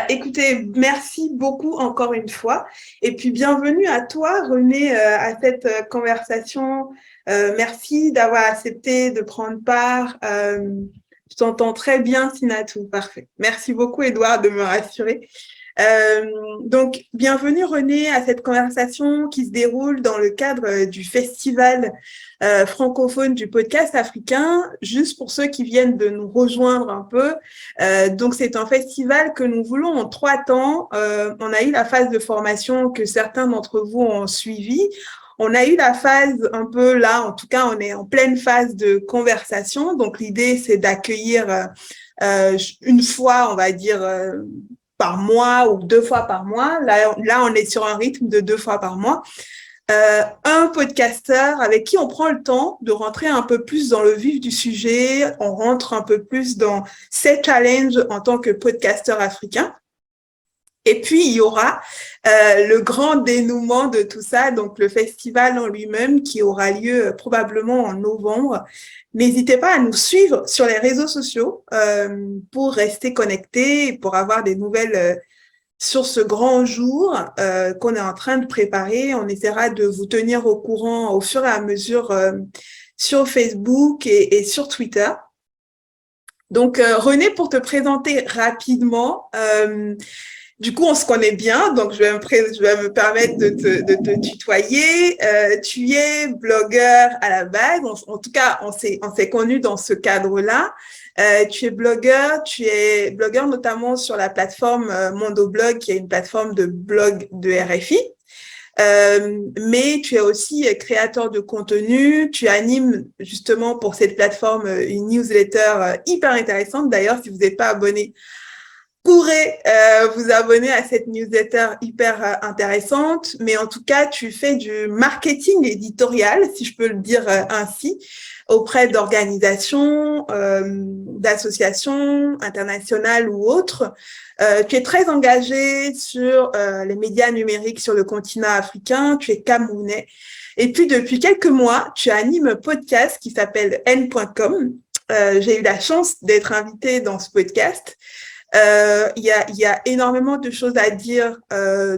Écoutez, merci beaucoup encore une fois. Et puis, bienvenue à toi, René, à cette conversation. Merci d'avoir accepté de prendre part. Je t'entends très bien, Sinatou. Parfait. Merci beaucoup, Edouard, de me rassurer. Euh, Bienvenue René à cette conversation qui se déroule dans le cadre du festival francophone du podcast africain. Juste pour ceux qui viennent de nous rejoindre un peu, c'est un festival que nous voulons en 3 temps. On a eu la phase de formation que certains d'entre vous ont suivi. On a eu la phase un peu là, en tout cas, on est en pleine phase de conversation. Donc, l'idée, c'est d'accueillir une fois, on va dire, par mois ou 2 fois par mois. Là, on est sur un rythme de 2 fois par mois. Un podcasteur avec qui on prend le temps de rentrer un peu plus dans le vif du sujet. On rentre un peu plus dans ces challenges en tant que podcasteur africain. Et puis, il y aura le grand dénouement de tout ça, donc le festival en lui-même qui aura lieu probablement en novembre. N'hésitez pas à nous suivre sur les réseaux sociaux pour rester connectés et pour avoir des nouvelles sur ce grand jour qu'on est en train de préparer. On essaiera de vous tenir au courant au fur et à mesure sur Facebook et sur Twitter. Donc, René, pour te présenter rapidement, du coup, on se connaît bien, donc je vais me permettre de te tutoyer. Tu es blogueur à la base, en tout cas, on s'est connus dans ce cadre-là. Tu es blogueur notamment sur la plateforme Mondoblog, qui est une plateforme de blog de RFI. Mais tu es aussi créateur de contenu, tu animes justement pour cette plateforme une newsletter hyper intéressante. D'ailleurs, si vous n'êtes pas abonné, pourrez vous abonner à cette newsletter hyper intéressante, mais en tout cas, tu fais du marketing éditorial, si je peux le dire ainsi, auprès d'organisations, d'associations internationales ou autres. Tu es très engagé sur les médias numériques sur le continent africain, tu es camerounais. Et puis, depuis quelques mois, tu animes un podcast qui s'appelle N.com. J'ai eu la chance d'être invitée dans ce podcast. Il y a énormément de choses à dire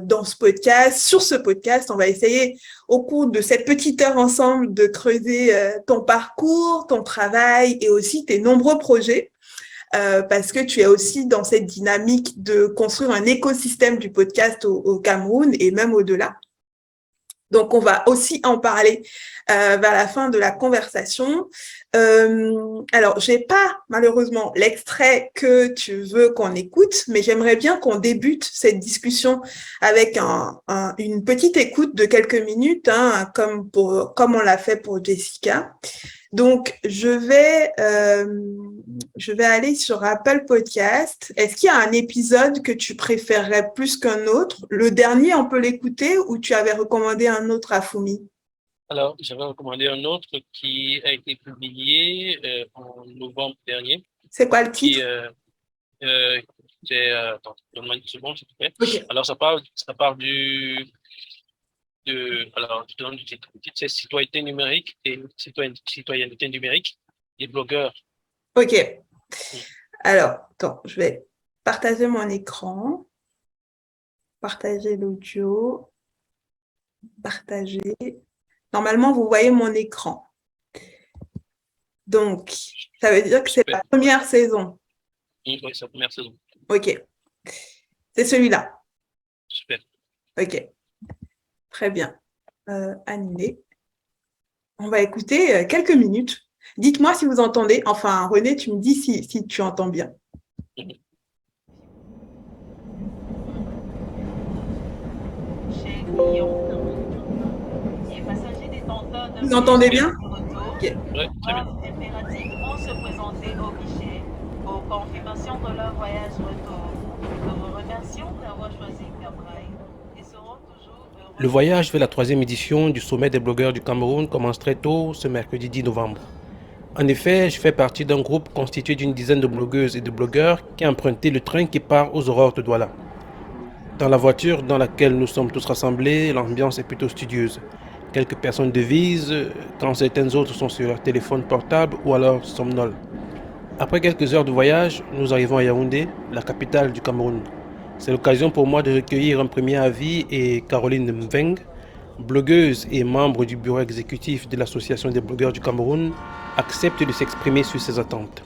dans ce podcast. Sur ce podcast, on va essayer au cours de cette petite heure ensemble de creuser ton parcours, ton travail et aussi tes nombreux projets. Parce que tu es aussi dans cette dynamique de construire un écosystème du podcast au Cameroun et même au-delà. Donc, on va aussi en parler vers la fin de la conversation. Alors, j'ai pas malheureusement l'extrait que tu veux qu'on écoute, mais j'aimerais bien qu'on débute cette discussion avec une petite écoute de quelques minutes, hein, comme on l'a fait pour Jessica. Donc, je vais aller sur Apple Podcast. Est-ce qu'il y a un épisode que tu préférerais plus qu'un autre? Le dernier, on peut l'écouter ou tu avais recommandé un autre à Fumi? Alors, j'avais recommandé un autre qui a été publié en novembre dernier, C'est quoi le qui titre? attends, donne-moi une seconde, s'il te plaît. Ok. Alors, ça part alors, je te donne du titre. Le titre, c'est Citoyenneté numérique et citoyenneté numérique des blogueurs. Ok. Alors, attends, je vais partager mon écran, partager l'audio, partager. Normalement, vous voyez mon écran. Donc, ça veut dire que c'est la première saison. Oui, c'est la première saison. Ok. C'est celui-là. Super. Ok. Très bien. Annulé. On va écouter quelques minutes. Dites-moi si vous entendez. Enfin, René, tu me dis si tu entends bien. Vous entendez bien? Okay. Ouais, très bien. Vont se présenter au guichet pour confirmation de leur voyage retour. Nous vous remercions d'avoir choisi Cabraï et serons toujours heureux. Le voyage vers la 3e édition du sommet des blogueurs du Cameroun commence très tôt, ce mercredi 10 novembre. En effet, je fais partie d'un groupe constitué d'une dizaine de blogueuses et de blogueurs qui a emprunté le train qui part aux aurores de Douala. Dans la voiture dans laquelle nous sommes tous rassemblés, l'ambiance est plutôt studieuse. Quelques personnes devisent, quand certaines autres sont sur leur téléphone portable ou alors somnolent. Après quelques heures de voyage, nous arrivons à Yaoundé, la capitale du Cameroun. C'est l'occasion pour moi de recueillir un premier avis et Caroline Mveng, blogueuse et membre du bureau exécutif de l'Association des blogueurs du Cameroun, accepte de s'exprimer sur ses attentes.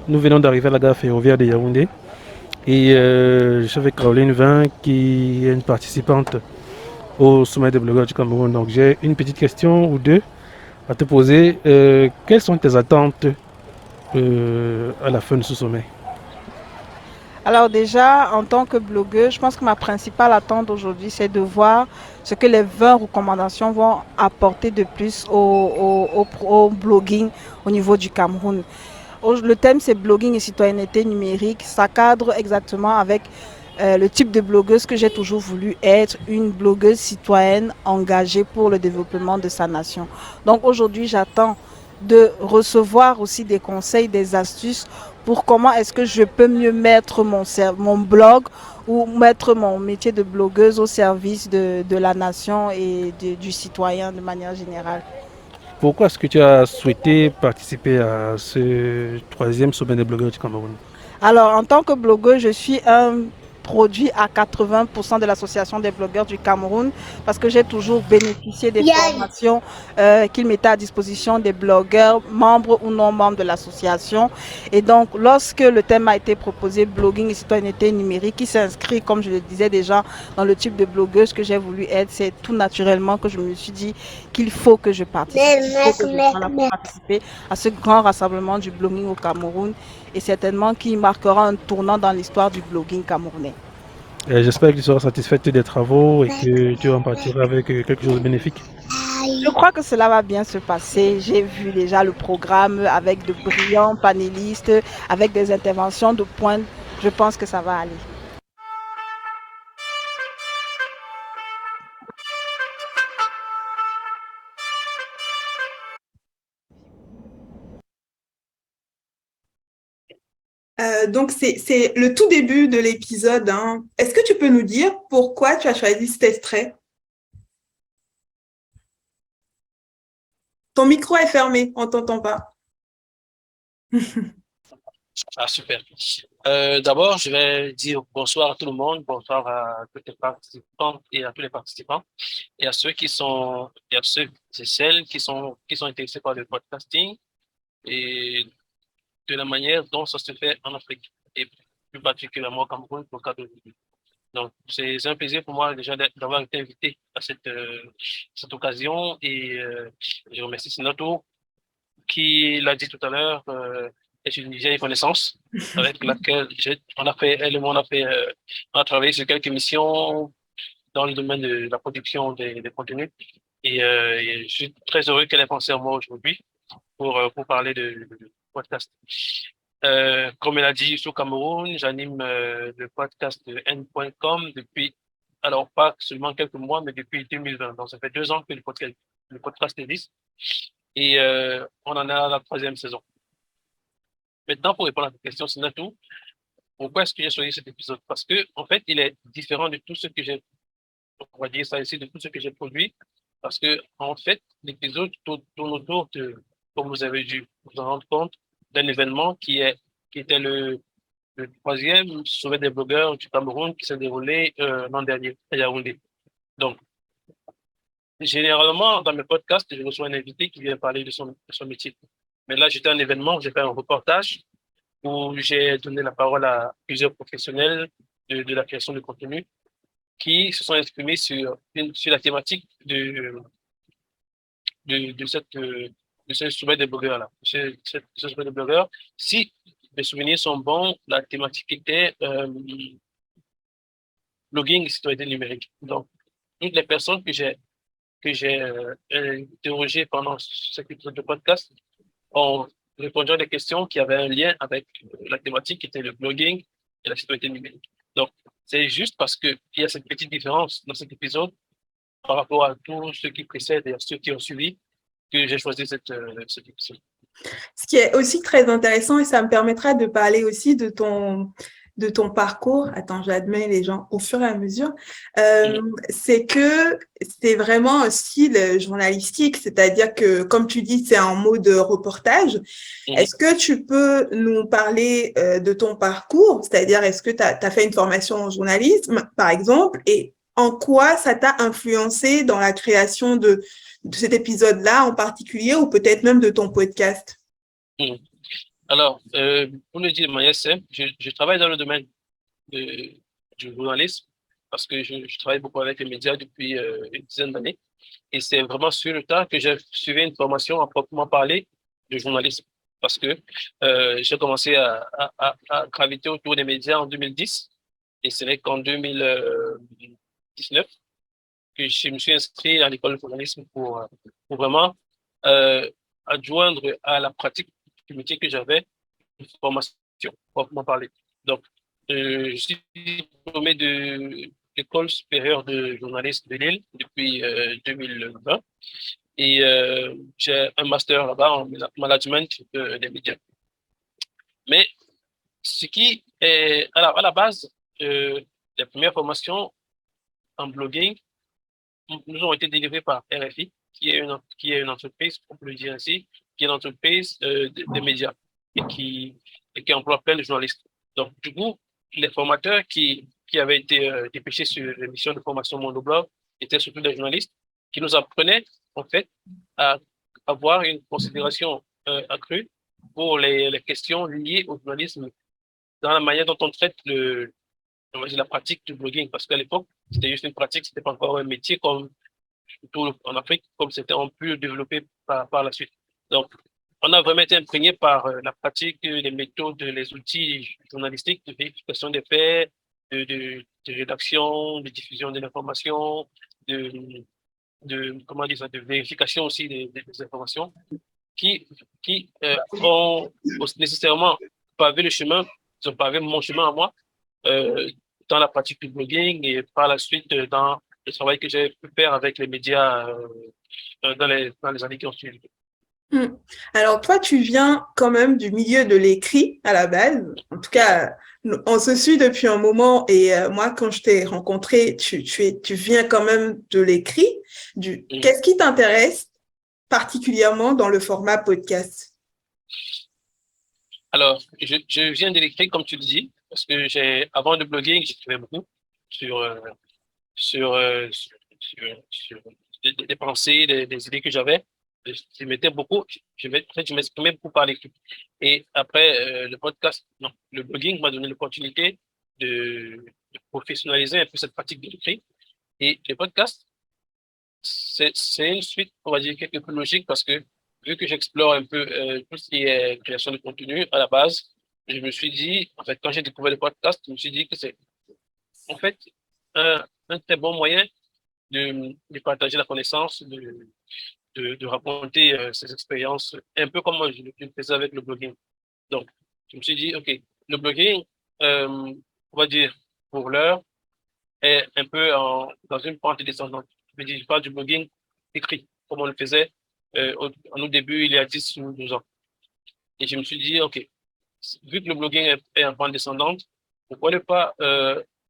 Nous venons d'arriver à la gare ferroviaire de Yaoundé et je suis avec Caroline Mveng qui est une participante au sommet des blogueurs du Cameroun. Donc j'ai une petite question ou deux à te poser. Quelles sont tes attentes à la fin de ce sommet? Alors déjà, en tant que blogueuse, je pense que ma principale attente aujourd'hui, c'est de voir ce que les 20 recommandations vont apporter de plus au blogging au niveau du Cameroun. Le thème, c'est blogging et citoyenneté numérique. Ça cadre exactement avec le type de blogueuse que j'ai toujours voulu être, une blogueuse citoyenne engagée pour le développement de sa nation. Donc aujourd'hui, j'attends de recevoir aussi des conseils, des astuces pour comment est-ce que je peux mieux mettre mon blog ou mettre mon métier de blogueuse au service de la nation et du citoyen de manière générale. Pourquoi est-ce que tu as souhaité participer à ce troisième sommet des blogueurs du Cameroun? Alors, en tant que blogueuse, je suis un produit à 80% de l'association des blogueurs du Cameroun parce que j'ai toujours bénéficié des formations qu'ils mettaient à disposition des blogueurs, membres ou non membres de l'association. Et donc, lorsque le thème a été proposé, blogging et citoyenneté numérique, qui s'inscrit, comme je le disais déjà, dans le type de blogueuse que j'ai voulu être, c'est tout naturellement que je me suis dit qu'il faut que je participe, qu'il faut que je sois là pour participer à ce grand rassemblement du blogging au Cameroun et certainement qui marquera un tournant dans l'histoire du blogging camerounais. J'espère que tu seras satisfaite des travaux et que tu en partiras avec quelque chose de bénéfique. Je crois que cela va bien se passer. J'ai vu déjà le programme avec de brillants panélistes, avec des interventions de pointe. Je pense que ça va aller. Donc, c'est le tout début de l'épisode, hein. Est-ce que tu peux nous dire pourquoi tu as choisi cet extrait? Ton micro est fermé, on ne t'entend pas. Ah, super. D'abord, je vais dire bonsoir à tout le monde, bonsoir à toutes les participantes et à tous les participants, et à ceux et à ceux et celles qui sont intéressés par le podcasting et de la manière dont ça se fait en Afrique et plus particulièrement au Cameroun pour le cas d'aujourd'hui. Donc, c'est un plaisir pour moi déjà d'avoir été invité à cette occasion et je remercie Sinato qui l'a dit tout à l'heure, est une vieille connaissance avec laquelle on a travaillé sur quelques missions dans le domaine de la production des contenus et je suis très heureux qu'elle ait pensé à moi aujourd'hui pour parler de podcast. Comme elle a dit, je suis au Cameroun, j'anime le podcast de N.com depuis, alors pas seulement quelques mois, mais depuis 2020. Donc ça fait 2 ans que le podcast existe et on en est à la 3e saison. Maintenant, pour répondre à ta question, Sinatou, pourquoi est-ce que j'ai choisi cet épisode? Parce que, en fait, il est différent de tout ce que j'ai, on va dire ça ici, de tout ce que j'ai produit. Parce que, en fait, l'épisode tourne autour de, comme vous avez dû vous en rendre compte, d'un événement qui était le 3e sommet des blogueurs du Cameroun qui s'est déroulé l'an dernier à Yaoundé. Donc, généralement, dans mes podcasts, je reçois un invité qui vient parler de son métier. Mais là, j'étais à un événement, j'ai fait un reportage où j'ai donné la parole à plusieurs professionnels de la création de contenu qui se sont exprimés sur la thématique de ce sommet des blogueurs-là. Ce sommet des blogueurs, si mes souvenirs sont bons, la thématique était blogging et citoyenneté numérique. Donc, toutes les personnes que j'ai interrogées pendant cet épisode de podcast ont répondu à des questions qui avaient un lien avec la thématique qui était le blogging et la citoyenneté numérique. Donc, c'est juste parce qu'il y a cette petite différence dans cet épisode par rapport à tous ceux qui précèdent et à ceux qui ont suivi que j'ai choisi cet épisode. Ce qui est aussi très intéressant, et ça me permettra de parler aussi de de ton parcours, attends, j'admets les gens au fur et à mesure, c'est que c'est vraiment un style journalistique, c'est-à-dire que, comme tu dis, c'est en mode reportage. Mhm. Est-ce que tu peux nous parler de ton parcours, c'est-à-dire est-ce que tu as fait une formation en journalisme, par exemple, et en quoi ça t'a influencé dans la création de cet épisode-là en particulier, ou peut-être même de ton podcast? Mhm. Alors, pour le dire de manière simple, je travaille dans le domaine de- du journalisme parce que je travaille beaucoup avec les médias depuis une dizaine d'années. Et c'est vraiment sur le tas que j'ai suivi une formation à proprement parler de journalisme. Parce que j'ai commencé à graviter autour des médias en 2010. Et c'est vrai qu'en 2019, que je me suis inscrit à l'école de journalisme pour vraiment euh, adjoindre à la pratique du métier que j'avais une formation, proprement parler. Donc, je suis diplômé de l'École supérieure de journalisme de Lille depuis 2020 et j'ai un master là-bas en management des médias. Mais ce qui est à la base, les premières formations en blogging nous ont été délivrées par RFI, qui est une entreprise, on peut le dire ainsi, qui est une entreprise des médias et qui emploie plein de journalistes. Donc, du coup, les formateurs qui avaient été dépêchés sur l'émission de formation Mondoblog étaient surtout des journalistes qui nous apprenaient, en fait, à avoir une considération accrue pour les questions liées au journalisme dans la manière dont on traite on va dire la pratique du blogging. Parce qu'à l'époque, c'était juste une pratique, c'était pas encore un métier comme surtout en Afrique, comme c'était on pu le développer par la suite. Donc, on a vraiment été imprégné par la pratique, les méthodes, les outils journalistiques de vérification des faits, de rédaction, de diffusion de l'information, comment dire ça, de vérification aussi des informations qui ont nécessairement pavé le chemin, ils ont pavé mon chemin à moi euh, dans la pratique du blogging et par la suite dans le travail que j'ai pu faire avec les médias dans les années qui ont suivi. Hmm. Alors, toi, tu viens quand même du milieu de l'écrit à la base. En tout cas, on se suit depuis un moment et moi, quand je t'ai rencontré, tu viens quand même de l'écrit. Mm. Qu'est-ce qui t'intéresse particulièrement dans le format podcast? Alors, je viens de l'écrire, comme tu le dis, parce que avant de blogging, j'écrivais beaucoup sur, euh, sur des pensées, des idées que j'avais. Je mettais beaucoup, en fait, je m'exprimais beaucoup par l'écrit. Et après, le podcast, non, le blogging m'a donné l'opportunité de professionnaliser un peu cette pratique de l'écrit. Et le podcast, c'est une suite, on va dire, quelque peu logique parce que vu que j'explore un peu tout ce qui est création de contenu à la base, je me suis dit, en fait, quand j'ai découvert le podcast, je me suis dit que c'est en fait un très bon moyen de partager la connaissance, de raconter ses expériences, un peu comme moi je le faisais avec le blogging. Donc, je me suis dit, OK, le blogging, on va dire, pour l'heure, est un peu dans une pente descendante. Je veux dire, je parle du blogging écrit, comme on le faisait en au début, il y a 10 ou 12 ans. Et je me suis dit, OK, vu que le blogging est en pente descendante, pourquoi ne pas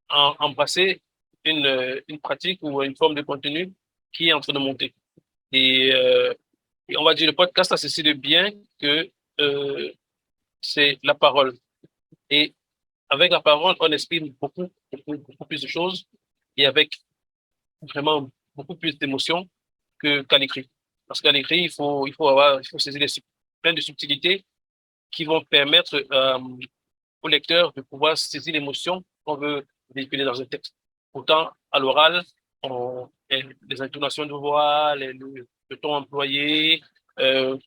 embrasser une pratique ou une forme de contenu qui est en train de monter. Et, et on va dire, le podcast a ceci de bien que euh, c'est la parole. Et avec la parole, on exprime beaucoup plus de choses et avec vraiment beaucoup plus d'émotions qu'à l'écrit. Parce qu'à l'écrit, il faut saisir plein de subtilités qui vont permettre au lecteur de pouvoir saisir l'émotion qu'on veut véhiculer dans un texte. Pourtant, à l'oral, les intonations de voix, le ton employé euh,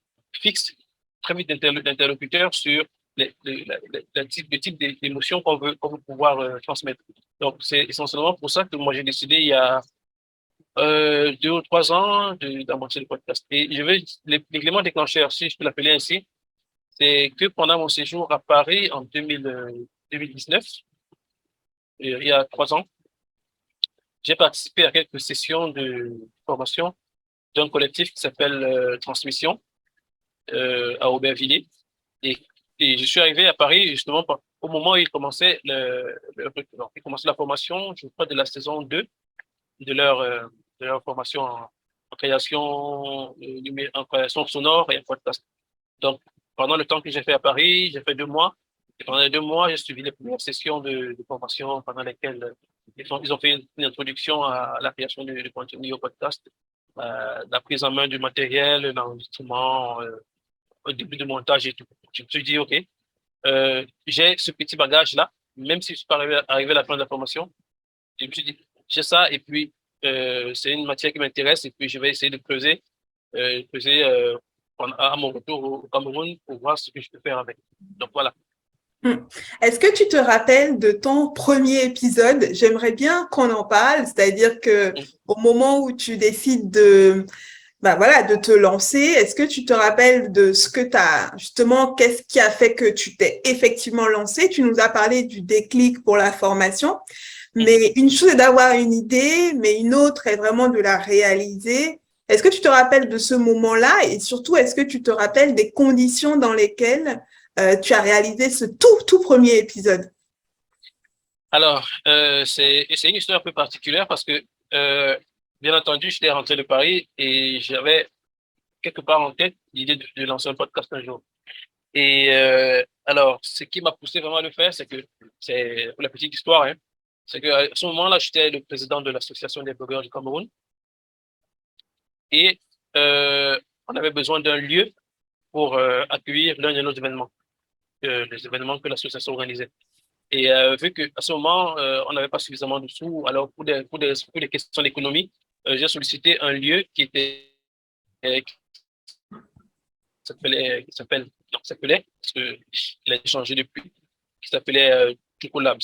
fixent très vite l'interlocuteur sur le type d'émotion qu'on veut pouvoir transmettre. Donc, c'est essentiellement pour ça que moi, j'ai décidé il y a 2 ou 3 ans d'amorcer le podcast. Et l'élément déclencheur, si je peux l'appeler ainsi, c'est que pendant mon séjour à Paris en 2019, il y a 3 ans, j'ai participé à quelques sessions de formation d'un collectif qui s'appelle Transmission à Aubervilliers. Et, et je suis arrivé à Paris justement au moment où ils commençaient non, ils commençaient la formation, je crois, de la saison 2 de leur formation en création, en création sonore et en podcast. Donc, pendant le temps que j'ai fait à Paris, j'ai fait 2 mois. Et pendant les 2 mois, j'ai suivi les premières sessions de formation pendant lesquelles ils ont fait une introduction à la création de contenu au podcast, la prise en main du matériel, l'enregistrement, au début du montage et tout. Je me suis dit, OK, j'ai ce petit bagage-là, même si je suis pas arrivé à la fin de la formation. Je me suis dit, j'ai ça et puis c'est une matière qui m'intéresse et puis je vais essayer de creuser à mon retour au Cameroun pour voir ce que je peux faire avec. Donc voilà. Est-ce que tu te rappelles de ton premier épisode? J'aimerais bien qu'on en parle, c'est-à-dire que au moment où tu décides de te lancer, est-ce que tu te rappelles de ce que tu as, justement, qu'est-ce qui a fait que tu t'es effectivement lancé? Tu nous as parlé du déclic pour la formation, mais une chose est d'avoir une idée, mais une autre est vraiment de la réaliser. Est-ce que tu te rappelles de ce moment-là et surtout, est-ce que tu te rappelles des conditions dans lesquelles tu as réalisé ce tout premier épisode? Alors, c'est une histoire un peu particulière parce que, bien entendu, j'étais rentré de Paris et j'avais quelque part en tête l'idée de lancer un podcast un jour. Et alors, ce qui m'a poussé vraiment à le faire, c'est pour la petite histoire, hein, c'est qu'à ce moment-là, j'étais le président de l'association des blogueurs du Cameroun et on avait besoin d'un lieu pour accueillir l'un de nos événements, les événements que l'association organisait. Et vu qu'à ce moment, on n'avait pas suffisamment de sous, alors pour des questions d'économie, j'ai sollicité un lieu qui s'appelait, parce qu'il a changé depuis, qui s'appelait Jocolabs.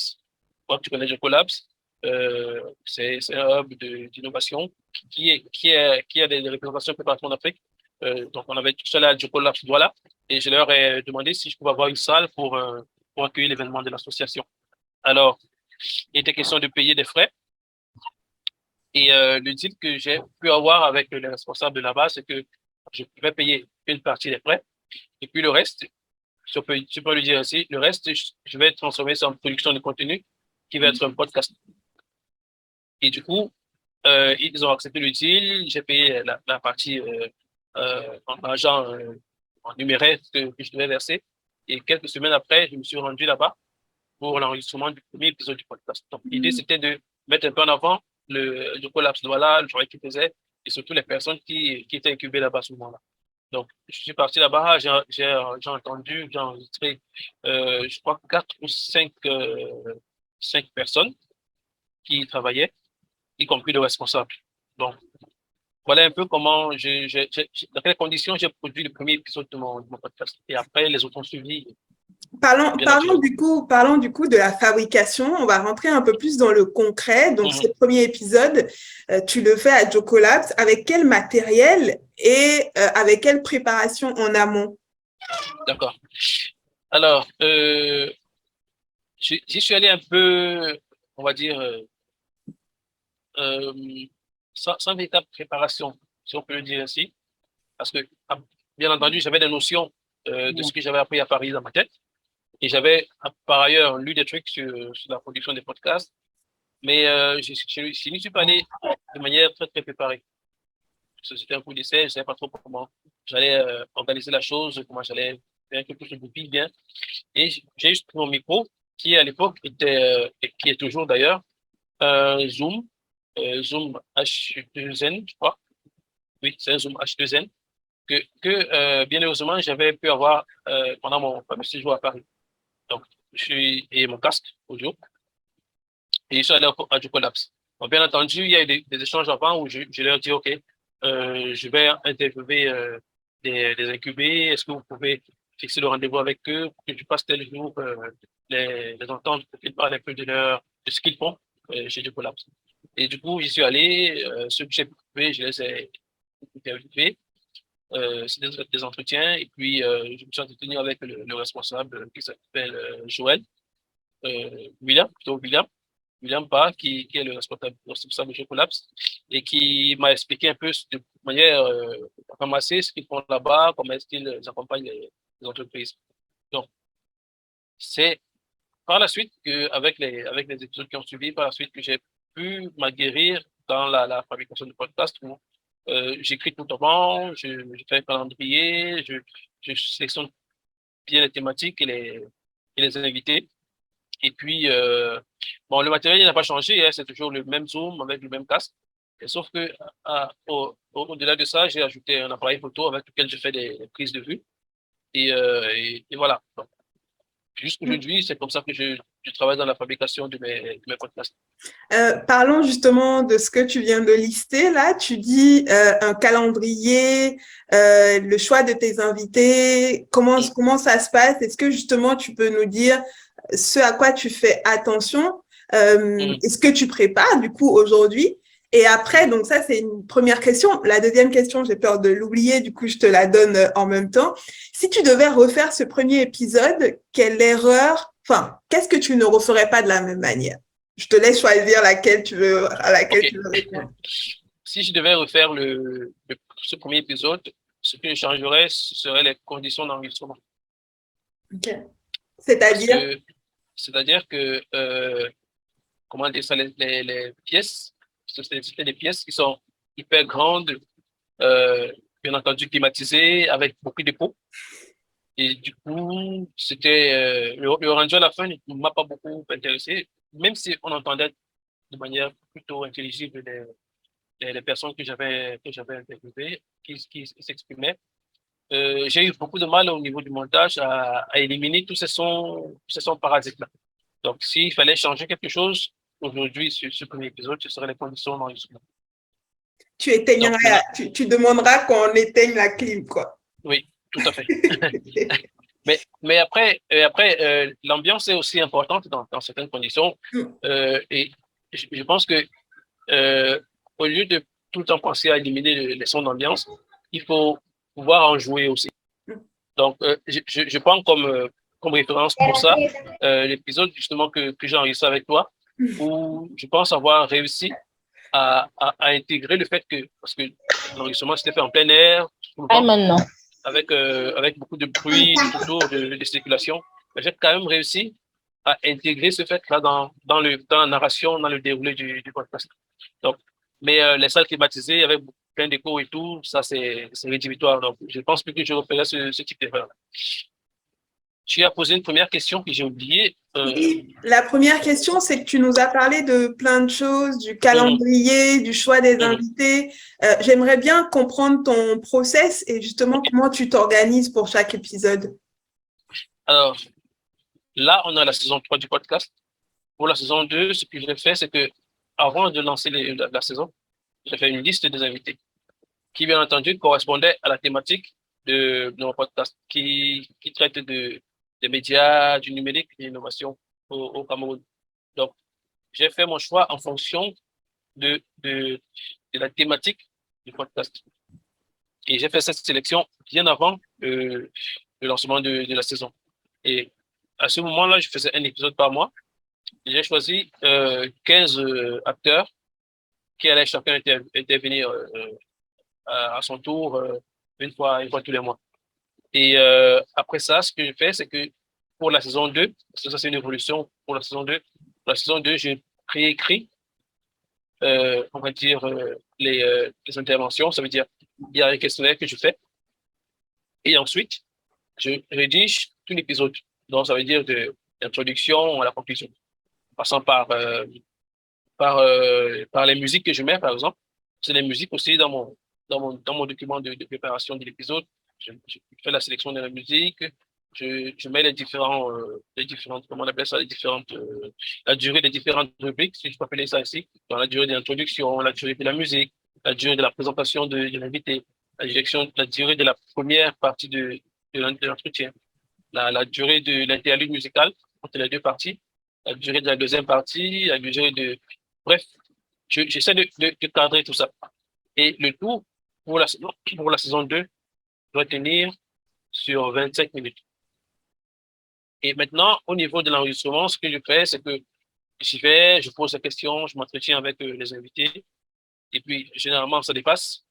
Tu connais Jocolabs, c'est un hub d'innovation qui a des représentations un peu partout en Afrique. Donc, on avait tout ça là à Jocolabs, voilà. Et je leur ai demandé si je pouvais avoir une salle pour accueillir l'événement de l'association. Alors, il était question de payer des frais. Et le deal que j'ai pu avoir avec les responsables de là-bas, c'est que je pouvais payer une partie des frais. Et puis le reste, je peux le dire ainsi, le reste, je vais transformer ça en production de contenu qui va être un podcast. Et du coup, ils ont accepté le deal. J'ai payé la partie en argent, en numéraire que je devais verser. Et quelques semaines après, je me suis rendu là-bas pour l'enregistrement du premier épisode du podcast. Donc, l'idée, c'était de mettre un peu en avant le collapse de voilà, le travail qu'ils faisaient et surtout les personnes qui étaient incubées là-bas à ce moment-là. Donc, je suis parti là-bas, j'ai enregistré, je crois, 4 ou 5 personnes qui y travaillaient, y compris le responsable. Donc, voilà un peu dans quelles conditions j'ai produit le premier épisode de mon podcast. Et après, les autres ont suivi. Parlons du coup de la fabrication. On va rentrer un peu plus dans le concret. Donc, ce premier épisode, tu le fais à Jocolabs. Avec quel matériel et avec quelle préparation en amont? D'accord. Alors, j'y suis allé un peu, on va dire, sans véritable préparation, si on peut le dire ainsi. Parce que, bien entendu, j'avais des notions de ce que j'avais appris à Paris dans ma tête. Et j'avais par ailleurs lu des trucs sur la production des podcasts, mais je n'y suis pas allé de manière très, très préparée. C'était un coup d'essai, je ne savais pas trop comment j'allais organiser la chose, comment j'allais faire quelque chose de bien. Et j'ai juste pris mon micro, qui à l'époque était, et qui est toujours d'ailleurs, un Zoom H2N, je crois. Oui, c'est un Zoom H2N que bien heureusement, j'avais pu avoir pendant mon fameux séjour à Paris. Donc, et mon casque audio, et je suis allé à Jocolabs. Bon, bien entendu, il y a eu des échanges avant où je leur dis, OK, je vais interviewer des incubés. Est-ce que vous pouvez fixer le rendez-vous avec eux pour que je passe tel jour les entendre pour qu'ils parlent un peu de ce qu'ils font chez Jocolabs. Et du coup, j'y suis allé. Ceux que j'ai trouvé, je les ai interviewés. C'est des entretiens. Et puis, je me suis entretenu avec le responsable qui s'appelle Joël, William Parr, qui est le responsable de Jocolabs, et qui m'a expliqué un peu de manière ramassée ce qu'ils font là-bas, comment est-ce qu'ils accompagnent les entreprises. Donc, c'est par la suite, avec les épisodes qui ont suivi, par la suite, que j'ai pu m'aguerrir dans la fabrication de podcasts où j'écris tout avant, je fais un calendrier, je sélectionne bien les thématiques et les invités. Et puis, bon, le matériel n'a pas changé, hein, c'est toujours le même Zoom avec le même casque. Et sauf que, au-delà de ça, j'ai ajouté un appareil photo avec lequel je fais des prises de vue. Et voilà. Donc, jusqu'aujourd'hui, c'est comme ça que je travaille dans la fabrication de mes podcasts. Parlons justement de ce que tu viens de lister là. Tu dis un calendrier, le choix de tes invités, comment ça se passe? Est-ce que justement tu peux nous dire ce à quoi tu fais attention et ce que tu prépares du coup aujourd'hui? Et après, donc ça c'est une première question. La deuxième question, j'ai peur de l'oublier, du coup je te la donne en même temps. Si tu devais refaire ce premier épisode, qu'est-ce que tu ne referais pas de la même manière? Je te laisse choisir à laquelle tu veux répondre. Si je devais refaire ce premier épisode, ce que je changerais, ce seraient les conditions d'enregistrement. Ok. C'est-à-dire que, comment dire ça, les pièces, c'était des pièces qui sont hyper grandes, bien entendu climatisées, avec beaucoup de pots. Et du coup, le rendu à la fin ne m'a pas beaucoup intéressé, même si on entendait de manière plutôt intelligible les personnes que j'avais interviewées, qui s'exprimaient. J'ai eu beaucoup de mal au niveau du montage à éliminer tous ces sons parasites-là. Donc, s'il fallait changer quelque chose, aujourd'hui, sur ce premier épisode, ce serait les conditions d'enregistrement. Tu demanderas qu'on éteigne la clim, quoi. Oui, tout à fait. Mais après, l'ambiance est aussi importante dans certaines conditions. Et je pense que au lieu de tout le temps penser à éliminer les sons d'ambiance, il faut pouvoir en jouer aussi. Donc, je prends comme référence pour ça l'épisode justement que j'ai enregistré avec toi, où je pense avoir réussi à intégrer le fait que, parce que l'enregistrement s'était fait en plein air, avec beaucoup de bruit tout autour de circulation, j'ai quand même réussi à intégrer ce fait-là dans la narration, dans le déroulé du podcast. Donc, mais les salles climatisées avec plein d'écho et tout, ça c'est rédhibitoire. Donc, je pense plus que je referai ce type d'erreur. Tu as posé une première question que j'ai oubliée. Oui, la première question, c'est que tu nous as parlé de plein de choses, du calendrier, du choix des invités. J'aimerais bien comprendre ton process et justement comment tu t'organises pour chaque épisode. Alors, là, on a la saison 3 du podcast. Pour la saison 2, ce que j'ai fait, c'est que avant de lancer la saison, j'ai fait une liste des invités qui, bien entendu, correspondait à la thématique de mon podcast qui traite des médias, du numérique et de l'innovation au Cameroun. Donc, j'ai fait mon choix en fonction de la thématique du podcast. Et j'ai fait cette sélection bien avant le lancement de la saison. Et à ce moment-là, je faisais un épisode par mois. J'ai choisi 15 acteurs qui allaient chacun intervenir à son tour une fois tous les mois. Et après ça, ce que je fais, c'est que pour la saison 2, parce que ça c'est une évolution pour la saison 2, j'ai préécrit, on va dire, les interventions. Ça veut dire, il y a un questionnaire que je fais. Et ensuite, je rédige tout l'épisode. Donc, ça veut dire de l'introduction à la conclusion. Passant par les musiques que je mets, par exemple. C'est les musiques aussi dans mon document de préparation de l'épisode. Je fais la sélection de la musique, je mets les différentes, comment on appelle ça, la durée des différentes rubriques, si je peux appeler ça ainsi. Dans la durée de l'introduction, la durée de la musique, la durée de la présentation de l'invité, la durée de la première partie de l'entretien, la durée de l'interlude musical entre les deux parties, la durée de la deuxième partie, la durée de... Bref, j'essaie de cadrer tout ça. Et le tout, pour la saison 2, doit tenir sur 25 minutes. Et maintenant, au niveau de l'enregistrement, ce que je fais, c'est que j'y vais, je pose la question, je m'entretiens avec les invités. Et puis, généralement, ça dépasse.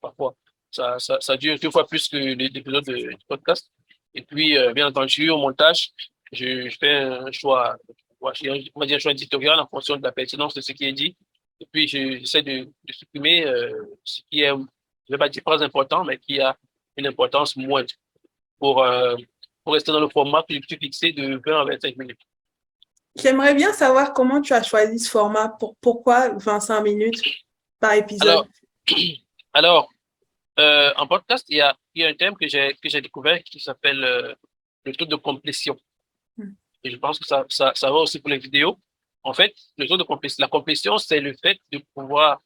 Parfois. Ça dure 2 fois plus que l'épisode du podcast. Et puis, bien entendu, au montage, je fais un choix, on va dire un choix éditorial en fonction de la pertinence de ce qui est dit. Et puis, j'essaie de supprimer ce qui est, je ne vais pas dire pas important, mais qui a une importance moindre pour, euh, pour rester dans le format que je me suis fixé de 20 à 25 minutes. J'aimerais bien savoir comment tu as choisi ce format. Pourquoi 25 minutes par épisode? Alors, en podcast, il y a un thème que j'ai découvert qui s'appelle le taux de complétion. Et je pense que ça va aussi pour les vidéos. En fait, le taux de complétion, la complétion, c'est le fait de pouvoir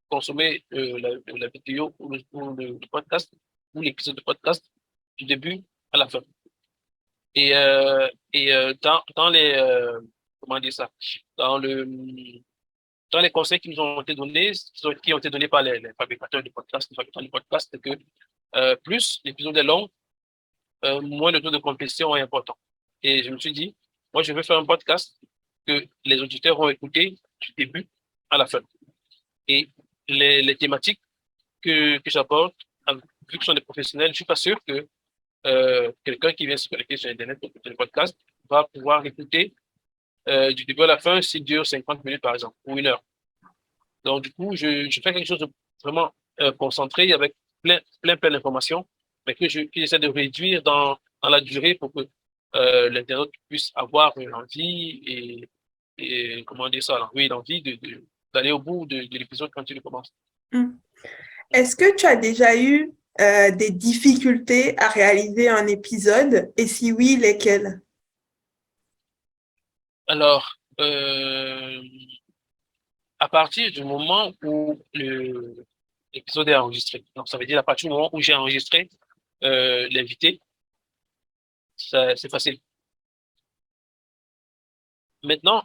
consommer la vidéo ou le podcast ou l'épisode de podcast du début à la fin. Et dans les comment dire ça, dans le dans les conseils qui nous ont été donnés, qui ont été donnés par les fabricateurs de podcasts, les fabricants de podcasts, c'est que plus l'épisode est long, moins le taux de complétion est important. Et je me suis dit, moi, je veux faire un podcast que les auditeurs vont écouter du début à la fin. Et les thématiques que j'apporte, vu que ce sont des professionnels, je suis pas sûr que quelqu'un qui vient se connecter sur Internet pour écouter le podcast va pouvoir écouter du début à la fin s'il dure 50 minutes, par exemple, ou 1 heure. Donc, du coup, je fais quelque chose de vraiment concentré avec plein d'informations, mais que j'essaie de réduire dans la durée pour que l'internaute puisse avoir l'envie et comment dire ça, oui, l'envie d'aller au bout de l'épisode quand il le commence. Est-ce que tu as déjà eu des difficultés à réaliser un épisode? Et si oui, lesquelles? Alors, à partir du moment où l'épisode est enregistré, donc ça veut dire à partir du moment où j'ai enregistré l'invité, c'est facile. Maintenant,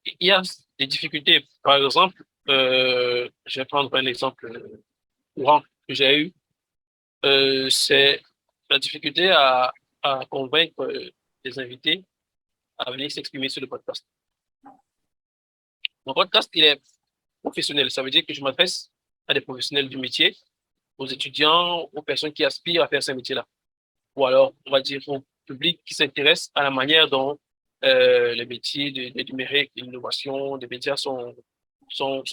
il y a des difficultés. Par exemple, je vais prendre un exemple courant que j'ai eu. C'est la difficulté à convaincre les invités à venir s'exprimer sur le podcast. Mon podcast, il est professionnel. Ça veut dire que je m'adresse à des professionnels du métier, aux étudiants, aux personnes qui aspirent à faire ce métier-là. Ou alors, on va dire au public qui s'intéresse à la manière dont les métiers de numérique, de l'innovation, des médias sont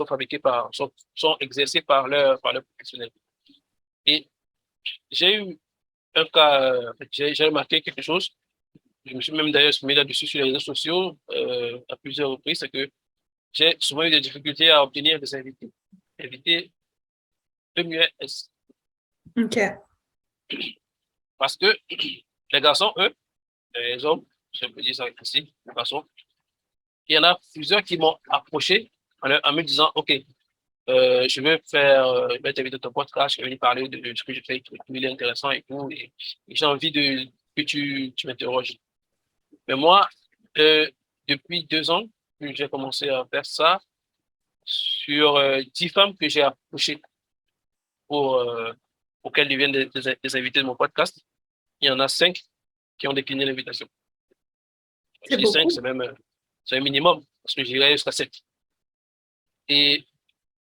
fabriqués sont exercés par leurs professionnels. Et j'ai eu un cas, j'ai remarqué quelque chose. Je me suis même d'ailleurs mis là-dessus sur les réseaux sociaux à plusieurs reprises, c'est que j'ai souvent eu des difficultés à obtenir des invités. Invités EMUS. OK. Parce que les garçons, eux, les hommes, je peux dire ça ici, les garçons, il y en a plusieurs qui m'ont approché en me disant, OK, je vais t'inviter à ton podcast, je vais venir parler de ce que je fais, il est intéressant et tout, et j'ai envie que tu m'interroges. Mais moi, depuis 2 ans que j'ai commencé à faire ça, sur 10 femmes que j'ai approchées auxquelles deviennent des invités de mon podcast, il y en a 5 qui ont décliné l'invitation. Je dis 5, c'est un minimum, parce que j'irais jusqu'à 7. Et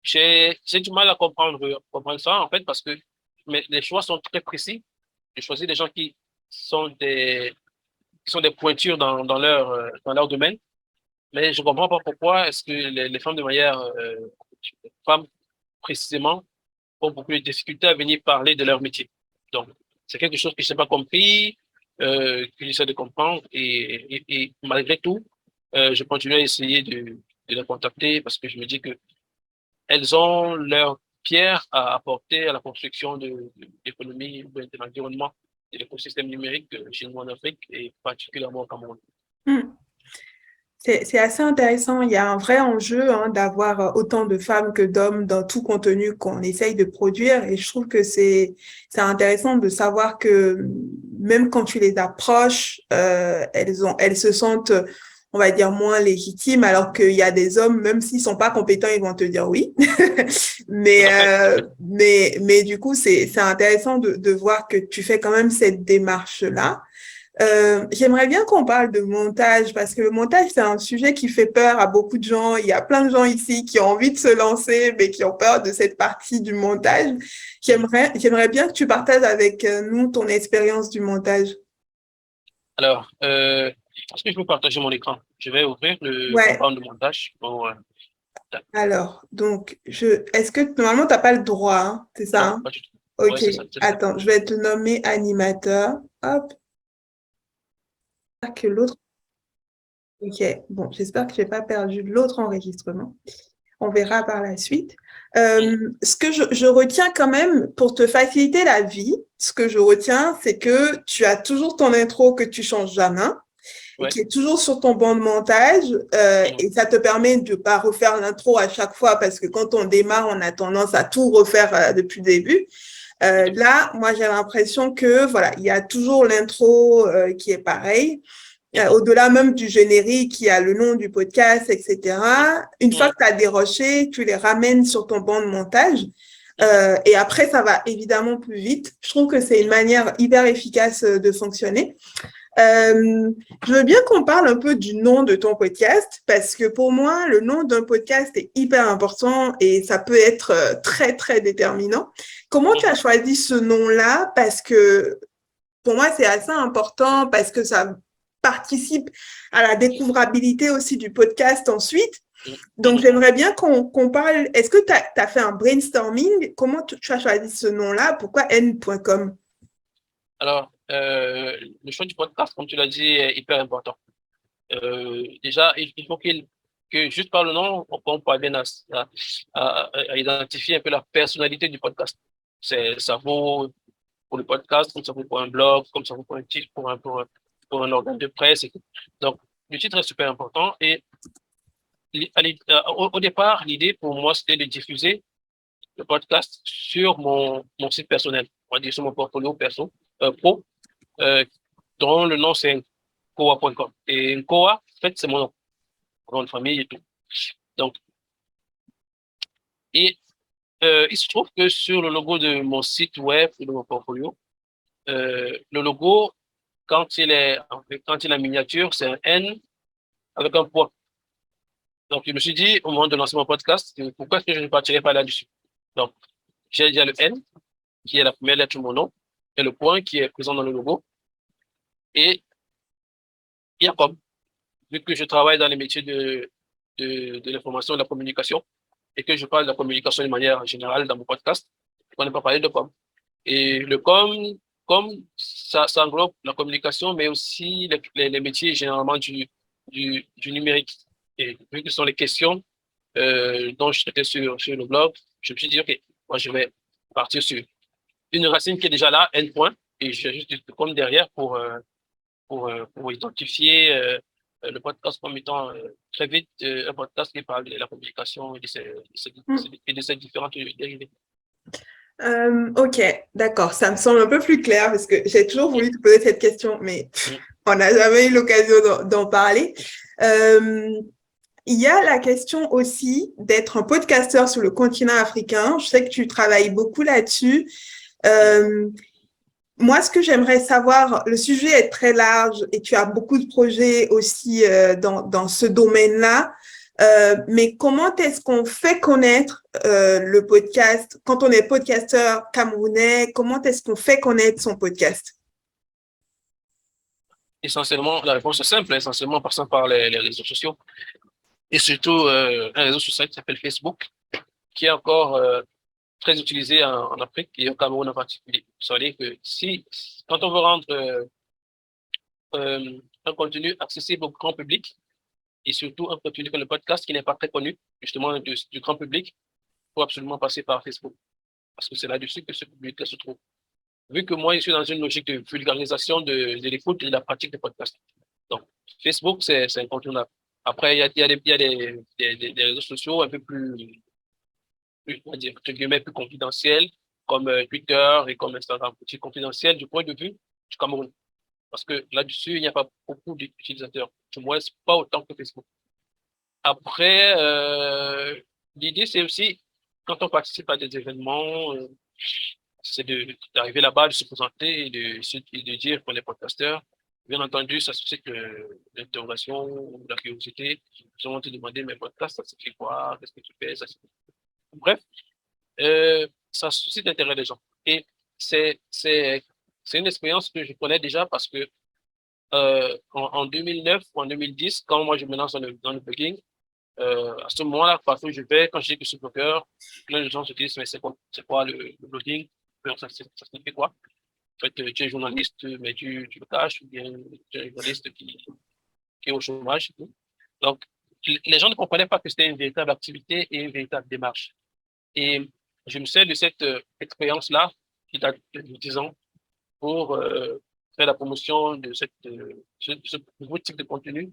j'ai du mal à comprendre ça, en fait, parce que les choix sont très précis. J'ai choisi des gens qui sont des pointures dans leur domaine, mais je ne comprends pas pourquoi est-ce que les femmes de manière, femmes précisément, ont beaucoup de difficultés à venir parler de leur métier. Donc, c'est quelque chose que je n'ai pas compris, que j'essaie de comprendre, et malgré tout, je continue à essayer de les contacter parce que je me dis que elles ont leur pierre à apporter à la construction de l'économie, de l'environnement et de l'écosystème numérique chez nous en Afrique et particulièrement au Cameroun. C'est assez intéressant. Il y a un vrai enjeu d'avoir autant de femmes que d'hommes dans tout contenu qu'on essaye de produire. Et je trouve que c'est intéressant de savoir que même quand tu les approches, elles se sentent, on va dire, moins légitimes, alors qu'il y a des hommes, même s'ils sont pas compétents, ils vont te dire oui. mais du coup, c'est intéressant de voir que tu fais quand même cette démarche-là. J'aimerais bien qu'on parle de montage parce que le montage, c'est un sujet qui fait peur à beaucoup de gens. Il y a plein de gens ici qui ont envie de se lancer, mais qui ont peur de cette partie du montage. J'aimerais bien que tu partages avec nous ton expérience du montage. Alors, Est-ce que je peux partager mon écran? Je vais ouvrir le Ouais, programme de montage. alors, donc, est-ce que normalement, tu n'as pas le droit, hein, c'est ça, Non, hein? pas du tout. Ouais, Ok, c'est ça. attends, je vais te nommer animateur. Hop, que l'autre. Ok, bon, j'espère que je n'ai pas perdu l'autre enregistrement. On verra par la suite. Mm, Ce que je retiens quand même, pour te faciliter la vie, ce que je retiens, c'est que tu as toujours ton intro que tu changes jamais et ouais. qui est toujours sur ton banc de montage. Mm, Et ça te permet de ne pas refaire l'intro à chaque fois parce que quand on démarre, on a tendance à tout refaire depuis le début. ok. Là, moi, j'ai l'impression que voilà, il y a toujours l'intro qui est pareil. Mhm, Au-delà même du générique, il y a le nom du podcast, mm, etc. Une fois mm, que tu as déroché, tu les ramènes sur ton banc de montage. mhm, Et après, ça va évidemment plus vite. Je trouve que c'est une manière hyper efficace de fonctionner. Je veux bien qu'on parle un peu du nom de ton podcast parce que pour moi, le nom d'un podcast est hyper important et ça peut être très, très déterminant. Comment tu as mhm. choisi ce nom-là? Parce que pour moi, c'est assez important parce que ça participe à la découvrabilité aussi du podcast ensuite. Mhm, Donc, mhm. j'aimerais bien qu'on parle. Est-ce que tu as fait un brainstorming? Comment tu as choisi ce nom-là? Pourquoi n.com? Alors, le choix du podcast, comme tu l'as dit, est hyper important. Déjà, il faut que juste par le nom, on parvienne à identifier un peu la personnalité du podcast. Ça vaut pour le podcast, comme ça vaut pour un blog, comme ça vaut pour un titre, pour un organe de presse. Donc, le titre est super important. Et au départ, l'idée pour moi, c'était de diffuser le podcast sur mon site personnel, on va dire sur mon portfolio pro, euh, dont le nom c'est Nkoa.com. Et Nkoa, en fait, c'est mon nom de famille et tout. Donc, et il se trouve que sur le logo de mon site web et de mon portfolio, le logo, quand il est en miniature, c'est un N avec un point. Donc, je me suis dit, au moment de lancer mon podcast, pourquoi est-ce que je ne partirais pas là-dessus? Donc, j'ai déjà le N, qui est la première lettre de mon nom, et le point qui est présent dans le logo. Et il y a comme, vu que je travaille dans les métiers de l'information et de la communication, et que je parle de la communication de manière générale dans mon podcast, on n'est pas parlé de com. Et le com, ça englobe la communication, mais aussi les métiers généralement du numérique. Et vu que ce sont les questions dont je traitais sur le blog, je me suis dit, OK, moi je vais partir sur une racine qui est déjà là, n point, et je vais juste du com derrière pour identifier le podcast comme étant très vite un podcast qui parle de la communication et de ses différentes dérivées. Ok, d'accord, ça me semble un peu plus clair parce que j'ai toujours voulu te poser cette question, mais Mm, on n'a jamais eu l'occasion d'en parler. Euh, il y a la question aussi d'être un podcasteur sur le continent africain. Je sais que tu travailles beaucoup là-dessus. mm. Euh, Moi, ce que j'aimerais savoir, le sujet est très large et tu as beaucoup de projets aussi dans ce domaine-là. Mais comment est-ce qu'on fait connaître le podcast quand on est podcasteur camerounais? Comment est-ce qu'on fait connaître son podcast? Essentiellement, la réponse est simple, essentiellement passant par les réseaux sociaux. Et surtout, un réseau social qui s'appelle Facebook, qui est encore très utilisé en Afrique et au Cameroun en particulier. Vous savez que quand on veut rendre un contenu accessible au grand public, et surtout un contenu comme le podcast qui n'est pas très connu, justement, du grand public, il faut absolument passer par Facebook. Parce que c'est là-dessus que ce public se trouve. Vu que moi, je suis dans une logique de vulgarisation de l'écoute et de la pratique des podcasts. Donc, Facebook, c'est incontournable. Après, il y a des réseaux sociaux un peu on va dire, entre guillemets, plus confidentiels, comme Twitter et comme Instagram, plus confidentiels du point de vue du Cameroun. Parce que là-dessus, il n'y a pas beaucoup d'utilisateurs. Du moins, pas autant que Facebook. Après, l'idée, c'est aussi, quand on participe à des événements, c'est d'arriver là-bas, de se présenter et de dire qu'on est podcasteur. Bien entendu, ça suscite l'interrogation ou la curiosité. Ils vont te demander, mais podcast, ça signifie quoi? Qu'est-ce que tu fais? Bref, ça suscite l'intérêt des gens. Et c'est, c'est, c'est une expérience que je connais déjà parce que en 2009 ou en 2010, quand moi je me lance dans le blogging, à ce moment-là, partout où je vais, quand je dis que je suis blogueur, plein de gens se disent, mais c'est quoi le blogging? Ça signifie quoi? En fait, tu es journaliste, mais tu le caches, ou bien tu es un journaliste qui est au chômage. Et tout. Donc, les gens ne comprenaient pas que c'était une véritable activité et une véritable démarche. Et je me sers de cette expérience-là, qui date de 10 ans, pour faire la promotion de ce nouveau type de contenu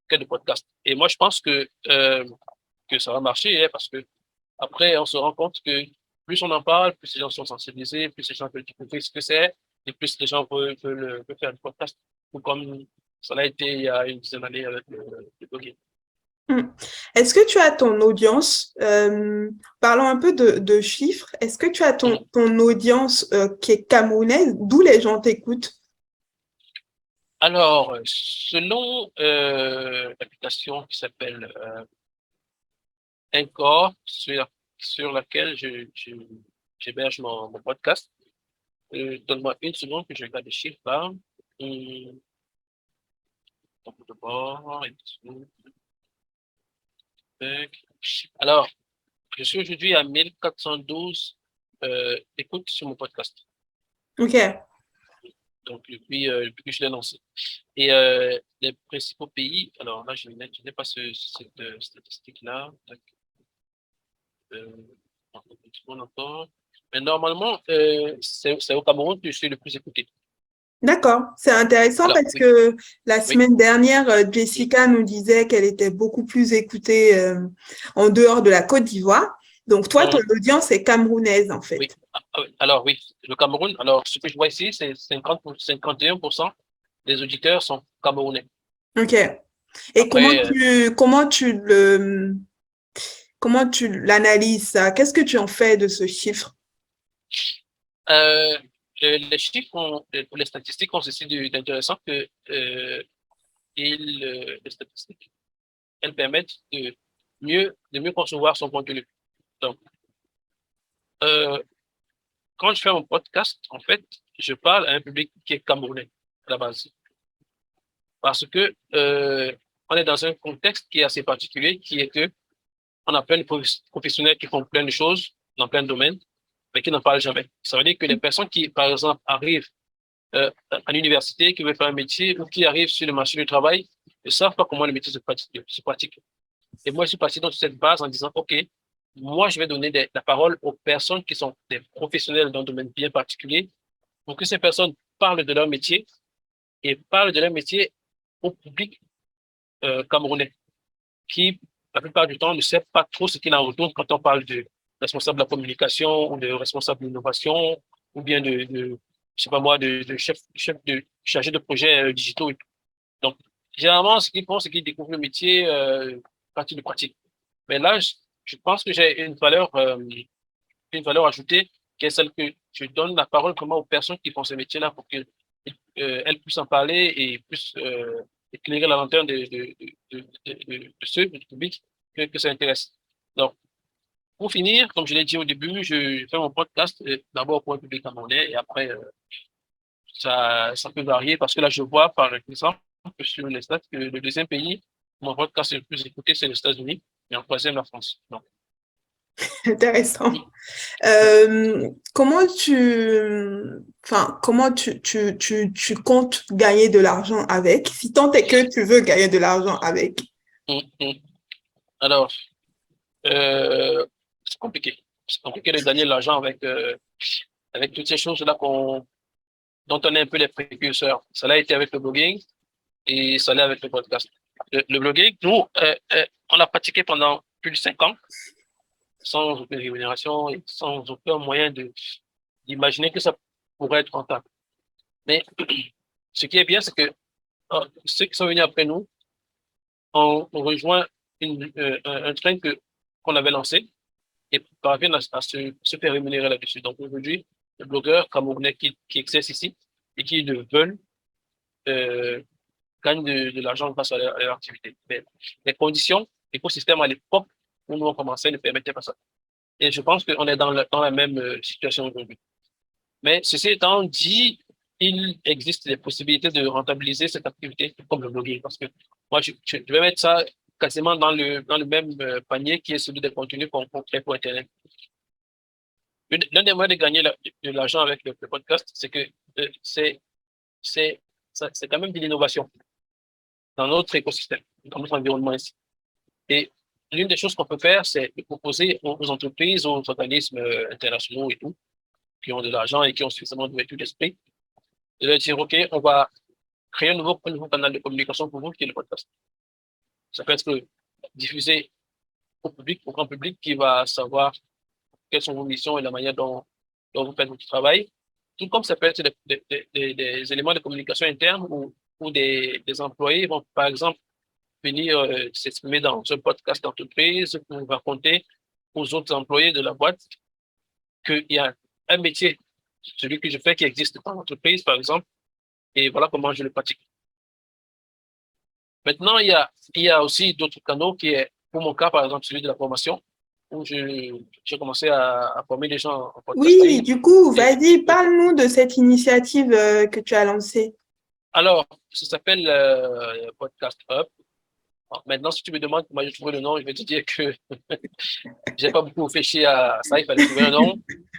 que de podcast. Et moi, je pense que ça va marcher, hein, parce que après, on se rend compte que plus on en parle, plus les gens sont sensibilisés, plus les gens veulent découvrir ce que c'est, et plus les gens veulent faire du podcast, ou comme ça l'a été il y a une dizaine d'années avec le blogging. Est-ce que tu as ton audience, parlons un peu de chiffres, est-ce que tu as ton audience qui est camerounaise, d'où les gens t'écoutent? Alors, selon l'application qui s'appelle Encore, sur laquelle j'héberge mon podcast, donne-moi une seconde que je regarde les chiffres là. D'abord, alors, je suis aujourd'hui à 1412 écoutes sur mon podcast. Ok. Donc, depuis que je l'ai lancé. Et les principaux pays, alors là, je n'ai pas cette statistique-là. Encore. Mais normalement, c'est au Cameroun que je suis le plus écouté. D'accord, c'est intéressant Alors, parce oui, que la oui, semaine dernière, Jessica nous disait qu'elle était beaucoup plus écoutée en dehors de la Côte d'Ivoire. Donc, toi, ton audience est camerounaise, en oui. fait. Oui. Alors, oui, le Cameroun, alors ce que je vois ici, c'est 51% des auditeurs sont camerounais. Ok. Et Après, comment tu l'analyses ça? Qu'est-ce que tu en fais de ce chiffre? euh, les chiffres, les statistiques ont ceci d'intéressant que les statistiques, elles permettent de mieux concevoir son contenu. Donc, euh, quand je fais mon podcast, en fait, je parle à un public qui est camerounais à la base. Parce que on est dans un contexte qui est assez particulier, qui est que on a plein de professionnels qui font plein de choses dans plein de domaines, mais qui n'en parlent jamais. Ça veut dire que les personnes qui, par exemple, arrivent à l'université, qui veulent faire un métier ou qui arrivent sur le marché du travail, ne savent pas comment le métier se pratique. Et moi, je suis parti dans cette base en disant, OK, moi, je vais donner la parole aux personnes qui sont des professionnels dans un domaine bien particulier pour que ces personnes parlent de leur métier et parlent de leur métier au public camerounais qui, la plupart du temps, ne sait pas trop ce qu'il en retourne quand on parle de responsable de la communication ou de responsable de l'innovation ou bien je sais pas moi, de chargé de projets digitaux et tout. Donc, généralement, ce qu'ils font, c'est qu'ils découvrent le métier partie de pratique. Mais là, je pense que j'ai une valeur ajoutée qui est celle que je donne la parole vraiment aux personnes qui font ce métier-là pour qu'elles puissent en parler et puissent éclairer la lanterne de ceux du public que ça intéresse. Donc, pour finir, comme je l'ai dit au début, je fais mon podcast d'abord pour un public camerounais et après, ça peut varier parce que là, je vois par exemple que sur les stats que le deuxième pays, mon podcast le plus écouté, c'est les États-Unis et en troisième, la France. Donc, Intéressant. Comment tu comptes gagner de l'argent avec, si tant est que tu veux gagner de l'argent avec? Alors, c'est compliqué. C'est compliqué de gagner de l'argent avec toutes ces choses-là dont on est un peu les précurseurs. Ça l'a été avec le blogging et ça l'est avec le podcast. Le blogging, nous, on l'a pratiqué pendant plus de 5 ans, sans aucune rémunération et sans aucun moyen d'imaginer que ça pourrait être rentable. Mais ce qui est bien, c'est que ceux qui sont venus après nous ont rejoint un train qu'on avait lancé et parviennent à se faire rémunérer là-dessus. Donc aujourd'hui, les blogueurs camerounais qui exercent ici et qui le veulent gagnent de l'argent grâce à leur activité. Mais les conditions, l'écosystème à l'époque où nous avons commencé ne permettait pas ça. Et je pense qu'on est dans la même situation aujourd'hui. Mais ceci étant dit, il existe des possibilités de rentabiliser cette activité comme le blogging. Parce que moi, je vais mettre ça quasiment dans le même panier qui est celui des contenus qu'on crée pour Internet. L'un des moyens de gagner de l'argent avec le podcast, c'est que c'est c'est quand même de l'innovation dans notre écosystème, dans notre environnement ici. Et l'une des choses qu'on peut faire, c'est de proposer aux entreprises, aux organismes internationaux et tout, qui ont de l'argent et qui ont suffisamment d'ouverture d'esprit, de leur dire, OK, on va créer un nouveau canal de communication pour vous, qui est le podcast. Ça peut être diffusé au public, au grand public, qui va savoir quelles sont vos missions et la manière dont vous faites votre travail. Tout comme ça peut être des éléments de communication interne où des employés vont, par exemple, venir s'exprimer dans un podcast d'entreprise pour raconter aux autres employés de la boîte qu'il y a un métier, celui que je fais, qui existe dans l'entreprise, par exemple, et voilà comment je le pratique. Maintenant, il y a aussi d'autres canaux qui est, pour mon cas, par exemple, celui de la formation, où j'ai commencé à former des gens en Oui, podcasting. du coup, Et, vas-y, parle-nous de cette initiative que tu as lancée. alors, ça s'appelle Podcast Hub. Alors, maintenant, si tu me demandes comment j'ai trouvé le nom, je vais te dire que j'ai pas beaucoup réfléchi à ça. Il fallait trouver un nom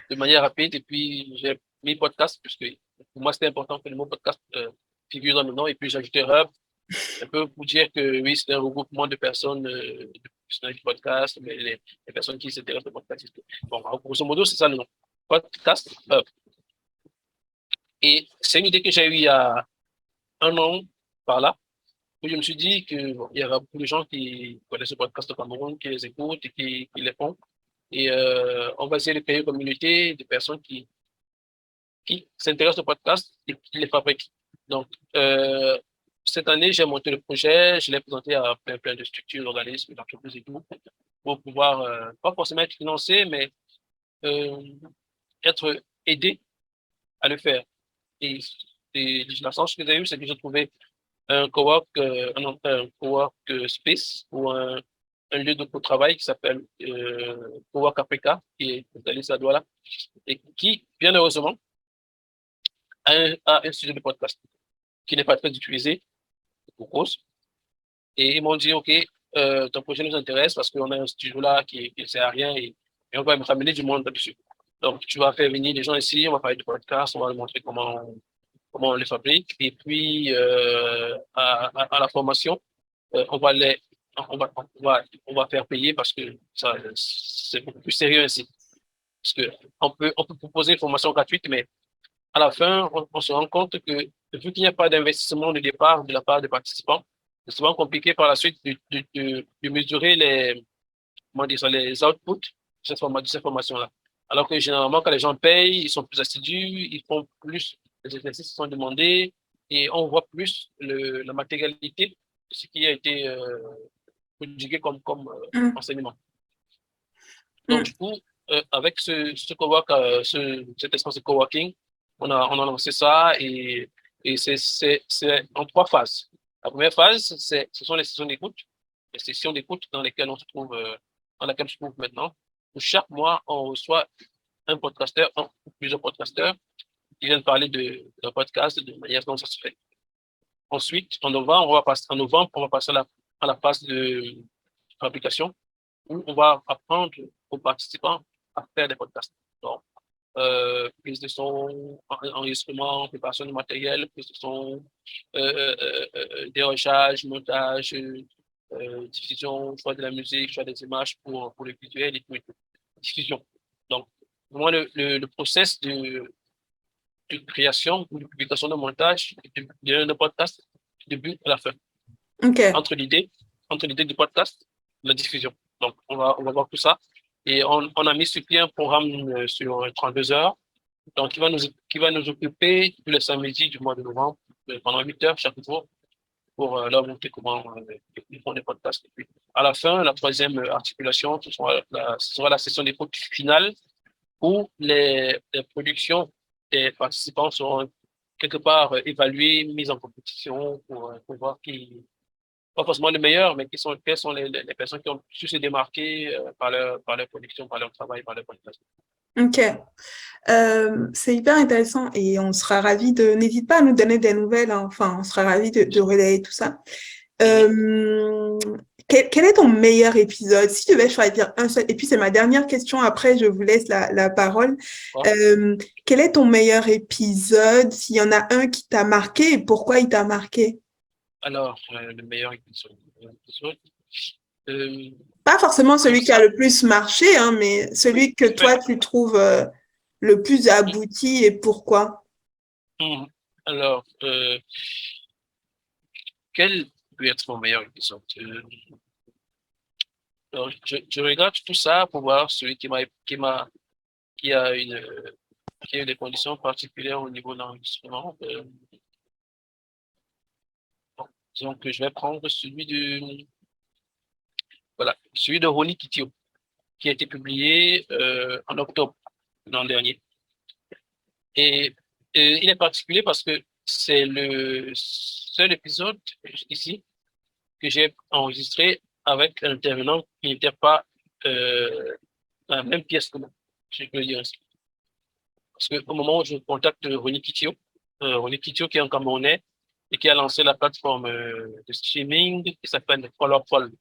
de manière rapide. Et puis, j'ai mis podcast, puisque pour moi, c'était important que le mot podcast figure dans le nom. Et puis, j'ai ajouté Hub, un peu pour dire que oui, c'est un regroupement de personnes, de professionnels du podcast, mais les personnes qui s'intéressent au podcast. Bon, alors, grosso modo, c'est ça le nom. Podcast Hub. Et c'est une idée que j'ai eue il y a un an par là, où je me suis dit que bon, il y aura beaucoup de gens qui connaissent ce podcast au Cameroun, qui les écoutent et qui les font. Et on va essayer de créer une communauté de personnes qui s'intéressent au podcast et qui les fabriquent. Donc, cette année, j'ai monté le projet, je l'ai présenté à plein de structures, d'organismes, d'entreprises et tout, pour pouvoir, pas forcément être financé, mais euh, être aidé à le faire. Et, la chance que j'ai eue, c'est que j'ai trouvé un cowork, un cowork space ou un lieu de travail qui s'appelle Cowork Africa, qui est localisé à Douala, et qui, bien heureusement, a un studio de podcast qui n'est pas très utilisé pour cause. Et ils m'ont dit, OK, ton projet nous intéresse parce qu'on a un studio là qui ne sert à rien et on va me ramener du monde là-dessus. Donc, tu vas faire venir des gens ici, on va parler de podcast, on va leur montrer comment on les fabrique. Et puis, à la formation, on va on va faire payer parce que ça, c'est beaucoup plus sérieux ainsi. Parce que on peut proposer une formation gratuite, mais à la fin, on se rend compte que vu qu'il n'y a pas d'investissement de départ de la part des participants, c'est souvent compliqué par la suite de mesurer comment dire ça, les outputs de cette formation-là. Alors que généralement, quand les gens payent, ils sont plus assidus, ils font plus les exercices qui sont demandés et on voit plus la matérialité de ce qui a été prodigué comme Mm, enseignement. Donc, mm. du coup, avec ce cowork, cet espace de coworking, on a lancé ça et c'est en trois phases. La première phase, ce sont les sessions d'écoute dans lesquelles on se trouve, dans laquelle on se trouve maintenant, où chaque mois, on reçoit un podcasteur, un ou plusieurs podcasteurs qui viennent parler de podcast, de manière dont ça se fait. Ensuite, en novembre, on va passer à la phase de fabrication où on va apprendre aux participants à faire des podcasts. Donc, prise de son, enregistrement, préparation du matériel, prise de son, dérochage, montage, diffusion, choix de la musique, choix des images pour le visuel et tout, diffusion. Donc, moi, le process de création ou de publication de montage de podcast, du début à la fin. OK. Entre l'idée du podcast, la diffusion. Donc, on va voir tout ça. Et on a mis sur pied un programme sur 32 heures, donc qui va nous occuper tous les samedis du mois de novembre, pendant 8 heures chaque jour, pour leur montrer comment ils font des podcasts. Et puis, à la fin, la troisième articulation, ce sera la session d'écoute finale, où les productions des participants seront quelque part évaluées, mises en compétition pour voir qui, pas forcément les meilleurs, mais quelles sont les personnes qui ont su se démarquer par leur production, par leur travail, par leur podcast. Ok. C'est hyper intéressant et on sera ravis de... N'hésite pas à nous donner des nouvelles, hein. Enfin, on sera ravis de relayer tout ça. Euh, quel est ton meilleur épisode? Si tu devais choisir un seul, et puis c'est ma dernière question, après je vous laisse la parole. Bon. Quel est ton meilleur épisode? S'il y en a un qui t'a marqué et pourquoi il t'a marqué? Alors, le meilleur épisode. Euh, Pas forcément comme celui qui a ça, le plus marché, hein, mais celui que ouais. toi tu trouves le plus abouti et pourquoi? Mhm. Alors, quel peut être mon meilleur épisode? Alors, je regarde tout ça pour voir celui qui a qui a eu des conditions particulières au niveau de l'enregistrement. Bon, disons que je vais prendre celui de Ronnie Kitio, qui a été publié en octobre l'an dernier. Et il est particulier parce que c'est le seul épisode ici que j'ai enregistré avec un intervenant qui n'était pas dans la même pièce que moi, si je peux le dire ainsi. Parce qu'au moment où je contacte Ronnie Kitio qui est un Camerounais et qui a lancé la plateforme de streaming qui s'appelle Fall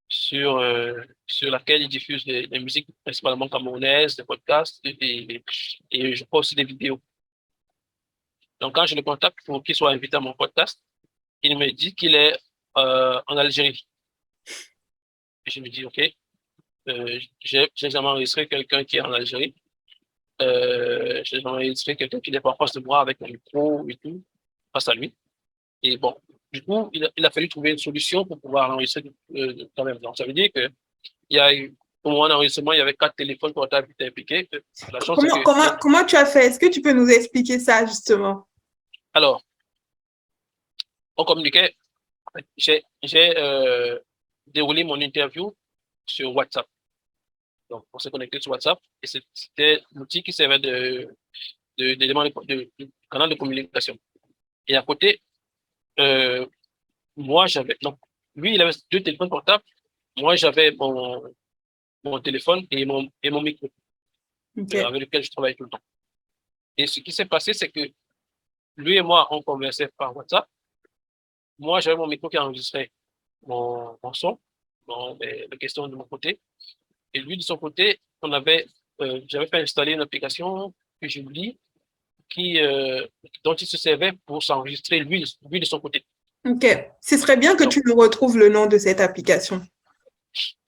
sur laquelle il diffuse des musiques principalement camerounaises, des podcasts et je poste aussi des vidéos. Donc, quand je le contacte pour qu'il soit invité à mon podcast, il me dit qu'il est en Algérie. Et je me dis, OK, j'ai jamais enregistré quelqu'un qui est en Algérie. J'ai jamais enregistré quelqu'un qui n'est pas en face de moi avec un micro et tout, face à lui. Et bon, du coup, il a fallu trouver une solution pour pouvoir enregistrer quand même. Donc, ça veut dire que il y a eu, au moment d'enregistrement, il y avait 4 téléphones portables qui étaient impliqués. La chance, c'est que Comment tu as fait? Est-ce que tu peux nous expliquer ça justement? alors, on communiquait. J'ai déroulé mon interview sur WhatsApp. Donc, on s'est connecté sur WhatsApp et c'était l'outil qui servait d'élément de canal de communication. Et à côté, moi, donc, lui, il avait 2 téléphones portables. Moi, j'avais mon téléphone et mon micro Ok. avec lequel je travaille tout le temps. Et ce qui s'est passé, c'est que lui et moi, on conversait par WhatsApp. Moi, j'avais mon micro qui enregistrait mon son, les questions de mon côté. Et lui, de son côté, j'avais fait installer une application que j'oublie, dont il se servait pour s'enregistrer lui de son côté. Ok. Ce serait bien que Donc, tu nous retrouves le nom de cette application.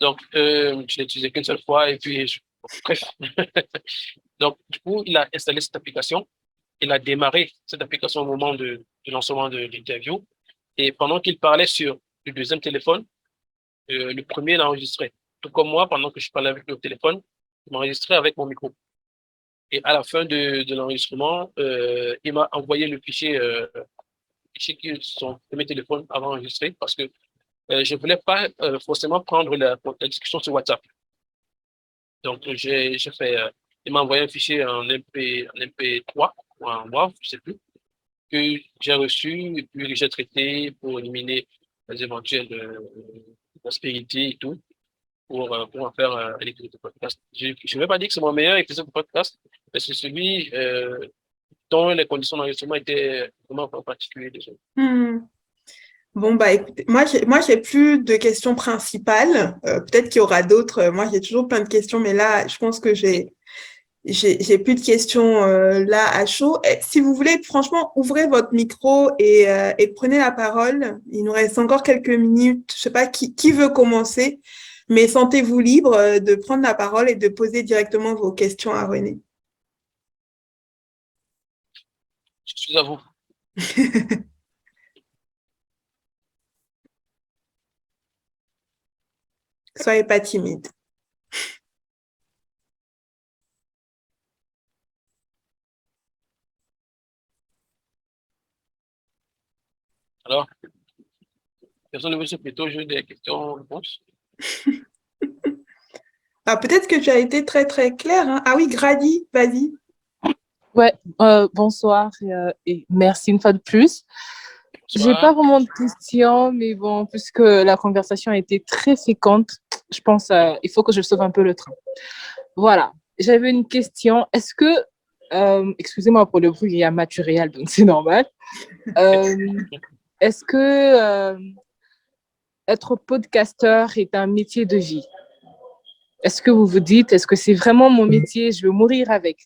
donc je l'ai utilisé qu'une seule fois et puis, bref. Donc, du coup, il a installé cette application. Il a démarré cette application au moment du lancement de l'interview. Et pendant qu'il parlait sur le deuxième téléphone, le premier l'enregistrait. Tout comme moi, pendant que je parlais avec le téléphone, il m'enregistrait avec mon micro. Et à la fin de l'enregistrement, il m'a envoyé le fichier que son premier téléphone avait enregistré parce que je ne voulais pas forcément prendre la discussion sur WhatsApp. Donc, il m'a envoyé un fichier en MP3 ou en WAV, je ne sais plus, que j'ai reçu et puis que j'ai traité pour éliminer les éventuelles aspérités et tout, pour en faire un épisode de podcast. Je ne vais pas dire que c'est mon meilleur épisode de podcast, mais c'est celui dont les conditions d'enregistrement étaient vraiment particulières déjà. Bon, bah écoutez, moi, j'ai plus de questions principales. Peut-être qu'il y aura d'autres. Moi, j'ai toujours plein de questions, mais là, je pense que j'ai plus de questions là à chaud. Et si vous voulez, franchement, ouvrez votre micro et prenez la parole. Il nous reste encore quelques minutes. Je sais pas qui veut commencer, mais sentez-vous libre de prendre la parole et de poser directement vos questions à René. Je suis à vous. Soyez pas timide. Alors, personne ne veut se plutôt jouer des questions-réponses. Ah, peut-être que tu as été très, très clair, hein. Ah oui, Grady, vas-y. Ouais, bonsoir et merci une fois de plus. J'ai pas vraiment de questions, mais bon, puisque la conversation a été très féconde, je pense il faut que je sauve un peu le train. Voilà. j'avais une question. Est-ce que, excusez-moi pour le bruit, il y a matériel, donc c'est normal. Euh, Est-ce que être podcasteur est un métier de vie? Est-ce que vous vous dites, est-ce que c'est vraiment mon métier, je veux mourir avec?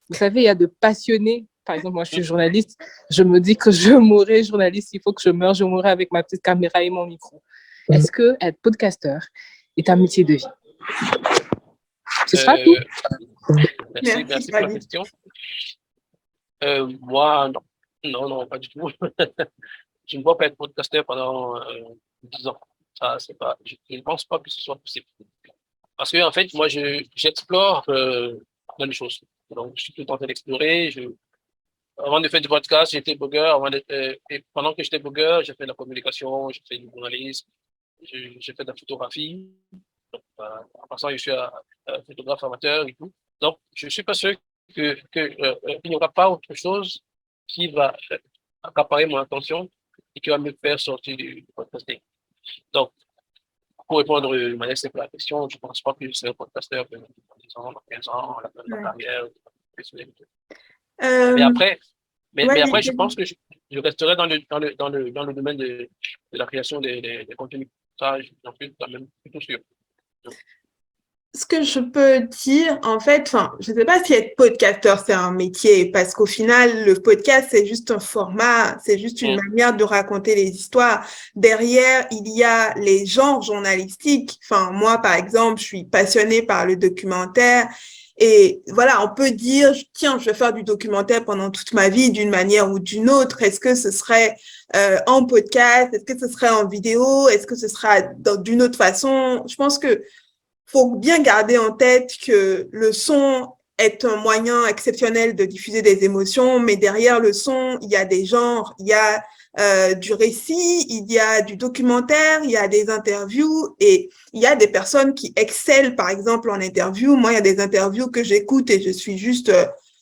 Vous savez, il y a de passionnés. Par exemple, moi, je suis journaliste. Je me dis que je mourrai journaliste. Il faut que je meure. Je mourrai avec ma petite caméra et mon micro. Est-ce que être podcasteur est un métier de vie? Ce sera tout. Merci pour la question. Moi, non, pas du tout. Je ne vois pas être podcasteur pendant 10 ans. Ça, c'est pas, je ne pense pas que ce soit possible. Parce que, en fait, moi, j'explore plein de choses. Donc, je suis tout le temps en train d'explorer. Avant de faire du podcast, j'étais blogueur. Et pendant que j'étais blogueur, j'ai fait de la communication, j'ai fait du journalisme, j'ai fait de la photographie. Donc, en passant, je suis un photographe amateur et tout. Donc, je suis pas sûr qu'il n'y aura pas autre chose qui va accaparer mon attention et qui va me faire sortir du podcasting. Donc, pour répondre de manière simple à la question, je ne pense pas que je serai un podcasteur dans 10 ans, dans 15 ans, à la fin de ma carrière. Mais après, je pense que je resterai dans le domaine de la création des contenus. Ça, j'en suis quand même plutôt sûr. Ce que je peux dire, en fait, je ne sais pas si être podcasteur, c'est un métier, parce qu'au final, le podcast, c'est juste un format, c'est juste une manière de raconter les histoires. Derrière, il y a les genres journalistiques. Moi, par exemple, je suis passionnée par le documentaire. Et voilà, on peut dire, tiens, je vais faire du documentaire pendant toute ma vie d'une manière ou d'une autre. Est-ce que ce serait en podcast? Est-ce que ce serait en vidéo? Est-ce que ce sera d'une autre façon? Je pense que faut bien garder en tête que le son est un moyen exceptionnel de diffuser des émotions, mais derrière le son, il y a des genres, il y a du récit, il y a du documentaire, il y a des interviews et il y a des personnes qui excellent, par exemple, en interview. Moi, il y a des interviews que j'écoute et je suis juste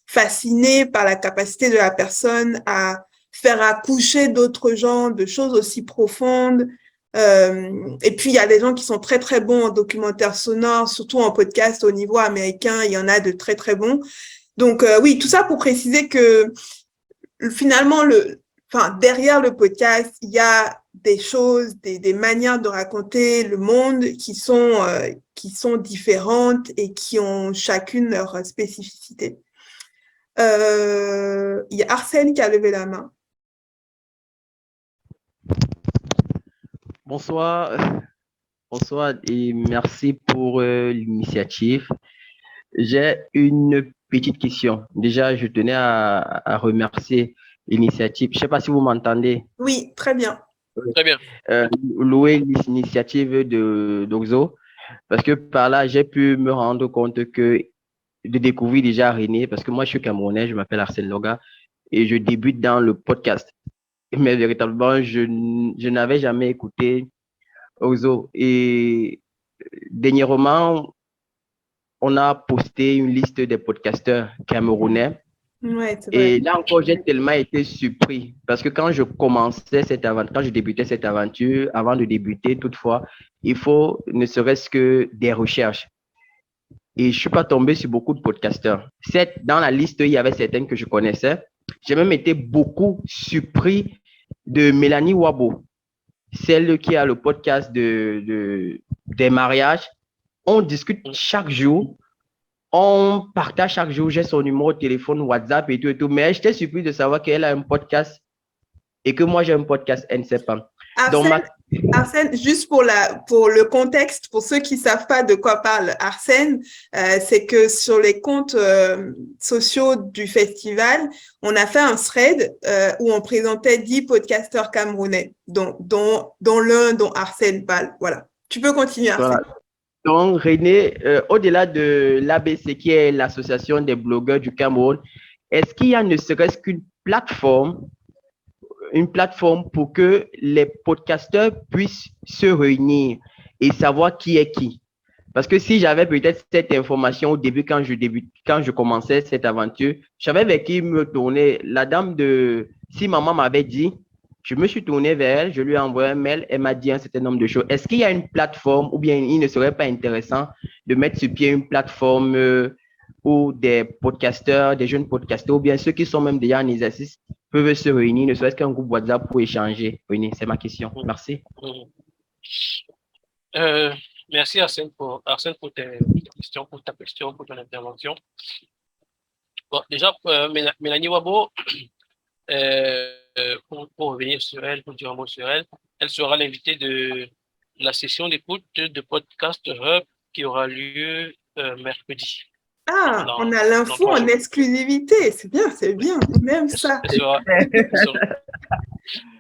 fascinée par la capacité de la personne à faire accoucher d'autres gens, de choses aussi profondes. Et puis, il y a des gens qui sont très, très bons en documentaire sonore, surtout en podcast au niveau américain, il y en a de très, très bons. Donc, oui, tout ça pour préciser que finalement, derrière le podcast, il y a des choses, des manières de raconter le monde qui sont différentes et qui ont chacune leur spécificité. Il y a Arsène qui a levé la main. Bonsoir et merci pour l'initiative. J'ai une petite question. Déjà, je tenais à remercier l'initiative. Je ne sais pas si vous m'entendez. Oui, très bien. Très bien. Louer l'initiative d'Oxo, parce que par là, j'ai pu me rendre compte de découvrir déjà René, parce que moi, je suis Camerounais, je m'appelle Arsène Loga et je débute dans le podcast. Mais véritablement, je n'avais jamais écouté Oxo. Et dernièrement, on a posté une liste des podcasteurs camerounais. Ouais, c'est vrai. Et là encore, j'ai tellement été surpris parce que quand je débutais cette aventure, avant de débuter, toutefois, il faut ne serait-ce que des recherches. Et je ne suis pas tombé sur beaucoup de podcasteurs. Certes, dans la liste, il y avait certaines que je connaissais. J'ai même été beaucoup surpris de Mélanie Wabo, celle qui a le podcast des mariages. On discute chaque jour, on partage chaque jour. J'ai son numéro de téléphone, WhatsApp et tout. Mais j'étais surpris de savoir qu'elle a un podcast et que moi j'ai un podcast, elle ne sait pas. Arsène, juste pour le contexte, pour ceux qui ne savent pas de quoi parle Arsène, c'est que sur les comptes sociaux du festival, on a fait un thread où on présentait 10 podcasteurs camerounais, dont l'un dont Arsène parle. Voilà. Tu peux continuer, Arsène. Voilà. Donc, René, au-delà de l'ABC, qui est l'Association des blogueurs du Cameroun, est-ce qu'il y a ne serait-ce qu'une plateforme pour que les podcasteurs puissent se réunir et savoir qui est qui? Parce que si j'avais peut-être cette information au début, quand je commençais cette aventure, je savais vers qui me tourner. La dame si maman m'avait dit, je me suis tourné vers elle, je lui ai envoyé un mail, elle m'a dit un certain nombre de choses. Est-ce qu'il y a une plateforme ou bien il ne serait pas intéressant de mettre sur pied une plateforme où des podcasteurs, des jeunes podcasteurs, ou bien ceux qui sont même déjà en exercice, peuvent se réunir, ne serait-ce qu'un groupe WhatsApp pour échanger? Oui, c'est ma question. Merci. Euh, Merci Arsène pour tes questions, pour ta question, pour ton intervention. Bon, déjà, Mélanie Wabo, pour revenir sur elle, pour dire un mot sur elle, elle sera l'invitée de la session d'écoute de podcast Hub qui aura lieu mercredi. Ah, on a l'info en exclusivité. C'est bien. On aime ça.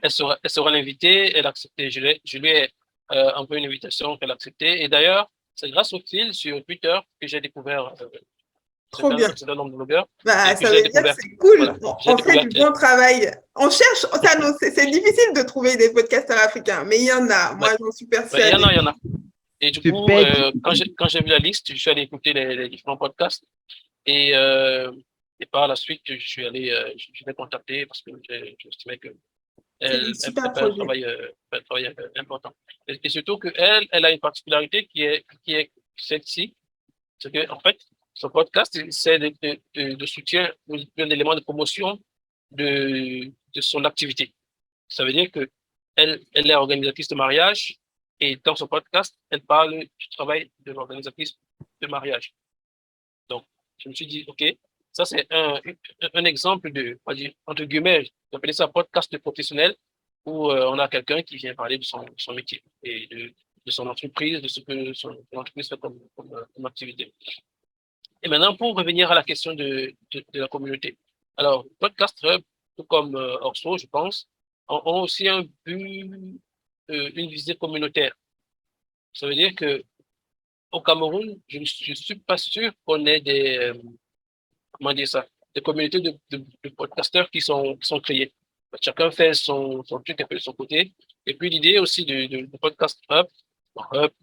Elle sera l'invitée. Elle a accepté. Je lui ai envoyé une invitation qu'elle a acceptée. Et d'ailleurs, c'est grâce au fil sur Twitter que j'ai découvert Trop bien. c'est un nombre de blogueurs. Bah, ça veut dire que c'est cool. Voilà, on fait du bon travail. On cherche, c'est difficile de trouver des podcasteurs africains, mais il y en a. Moi, j'en suis persuadée. Il y en a. Et du coup, quand j'ai vu la liste, je suis allé écouter les différents podcasts. Et par la suite, je l'ai contactée parce que j'estimais que elle fait un travail important. Et surtout qu'elle a une particularité qui est celle-ci. C'est qu'en fait, son podcast, c'est de soutien, un élément de promotion de son activité. Ça veut dire que elle est organisatrice de mariage et dans son podcast, elle parle du travail de l'organisatrice de mariage. Donc, je me suis dit, OK, ça c'est un exemple de, on va dire, entre guillemets, j'appelle ça podcast professionnel où on a quelqu'un qui vient parler de son métier et de son entreprise, de ce que son entreprise fait comme activité. Et maintenant, pour revenir à la question de la communauté. Alors, Podcast Hub, tout comme Orso, je pense, ont aussi un but, une visée communautaire. Ça veut dire que au Cameroun, je ne suis pas sûr qu'on ait des communautés de podcasteurs qui sont créées. Chacun fait son truc un peu de son côté. Et puis l'idée aussi de Podcast Hub,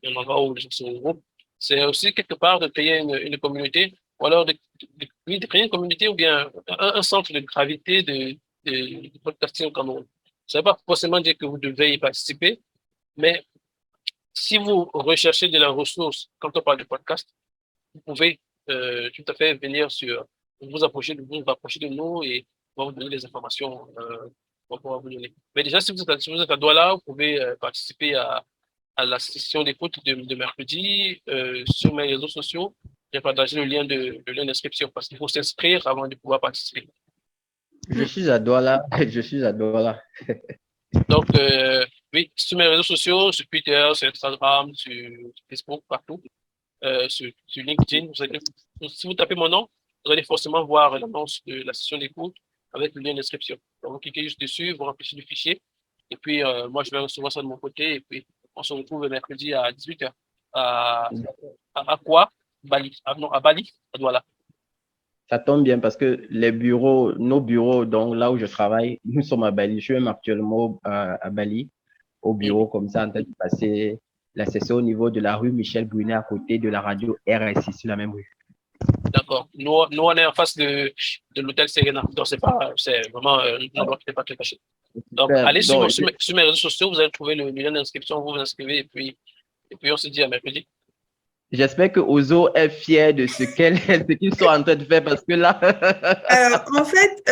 il y en aura où les gens se regroupent, c'est aussi quelque part de créer une communauté, ou alors de créer une communauté ou bien un centre de gravité de podcasting au Cameroun. Ça ne veut pas forcément dire que vous devez y participer, mais si vous recherchez de la ressource quand on parle de podcast, vous pouvez tout à fait venir vous approcher de nous et on va vous donner les informations qu'on pourra vous donner. Mais déjà, si vous êtes à Douala, vous pouvez participer à la session d'écoute de mercredi sur mes réseaux sociaux. J'ai partagé le lien d'inscription parce qu'il faut s'inscrire avant de pouvoir participer. Je suis à Douala. Donc, oui, sur mes réseaux sociaux, sur Twitter, sur Instagram, sur Facebook, partout, sur LinkedIn, si vous tapez mon nom, vous allez forcément voir l'annonce de la session d'écoute avec le lien d'inscription. Donc, vous cliquez juste dessus, vous remplissez le fichier, et puis moi, je vais recevoir ça de mon côté, et puis on se retrouve mercredi à 18h. À quoi? Bali. À Bali, à Douala. Ça tombe bien parce que nos bureaux, donc là où je travaille, nous sommes à Bali. Je suis même actuellement à Bali, au bureau, comme ça, en train de passer la session au niveau de la rue Michel Brunet, à côté de la radio RSI, sur la même rue. D'accord. Nous, on est en face de l'hôtel Serena. Donc, c'est vraiment un endroit qui n'est pas très caché. Donc, allez sur mes réseaux sociaux, vous allez trouver le lien d'inscription, vous vous inscrivez, et puis on se dit à mercredi. J'espère que Ozo est fier de ce qu'ils sont en train de faire parce que là… Alors, en fait,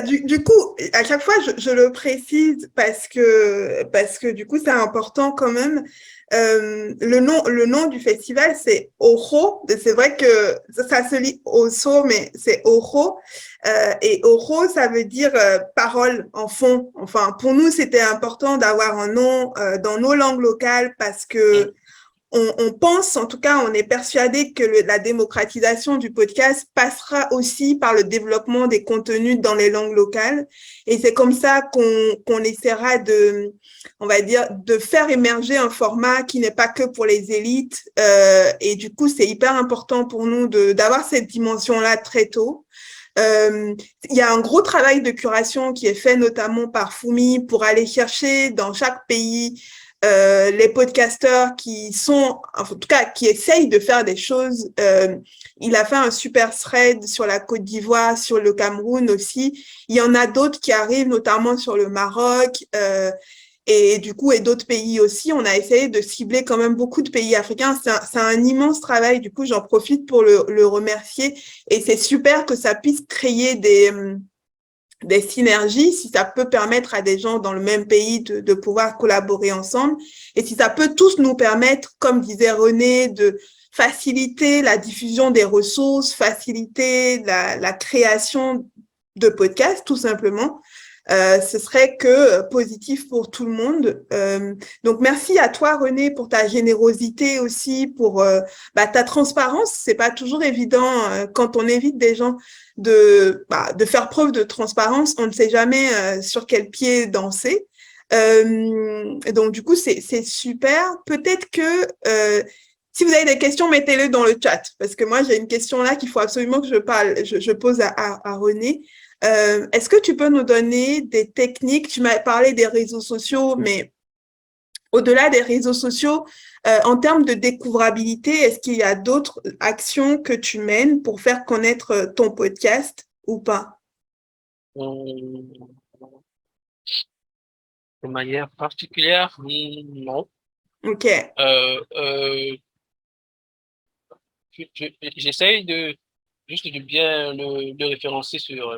du coup, à chaque fois, je le précise parce que du coup, c'est important quand même. Le nom du festival, c'est Oro. C'est vrai que ça se lit Oso, mais c'est Oro. Et Oro, ça veut dire parole en fond. Enfin, pour nous, c'était important d'avoir un nom dans nos langues locales parce que on pense, en tout cas, on est persuadé que la démocratisation du podcast passera aussi par le développement des contenus dans les langues locales. Et c'est comme ça qu'on essaiera on va dire, de faire émerger un format qui n'est pas que pour les élites. Et du coup, c'est hyper important pour nous d'avoir cette dimension-là très tôt. Il y a un gros travail de curation qui est fait notamment par Fumi pour aller chercher dans chaque pays les podcasteurs qui en tout cas, qui essayent de faire des choses. Il a fait un super thread sur la Côte d'Ivoire, sur le Cameroun aussi. Il y en a d'autres qui arrivent, notamment sur le Maroc. et du coup, et d'autres pays aussi. On a essayé de cibler quand même beaucoup de pays africains. C'est un immense travail. Du coup, j'en profite pour le remercier. Et c'est super que ça puisse créer des synergies, si ça peut permettre à des gens dans le même pays de pouvoir collaborer ensemble, et si ça peut tous nous permettre, comme disait René, de faciliter la diffusion des ressources, faciliter la création de podcasts, tout simplement. Ce serait que positif pour tout le monde. Donc, merci à toi, René, pour ta générosité aussi, pour ta transparence. C'est pas toujours évident quand on invite des gens de faire preuve de transparence. On ne sait jamais sur quel pied danser. Donc, du coup, c'est super. Peut-être que si vous avez des questions, mettez-les dans le chat, parce que moi, j'ai une question là qu'il faut absolument que je pose à René. Est-ce que tu peux nous donner des techniques? Tu m'as parlé des réseaux sociaux, mais au-delà des réseaux sociaux, en termes de découvrabilité, est-ce qu'il y a d'autres actions que tu mènes pour faire connaître ton podcast ou pas? De manière particulière, non. Ok. J'essaye juste de bien le référencer sur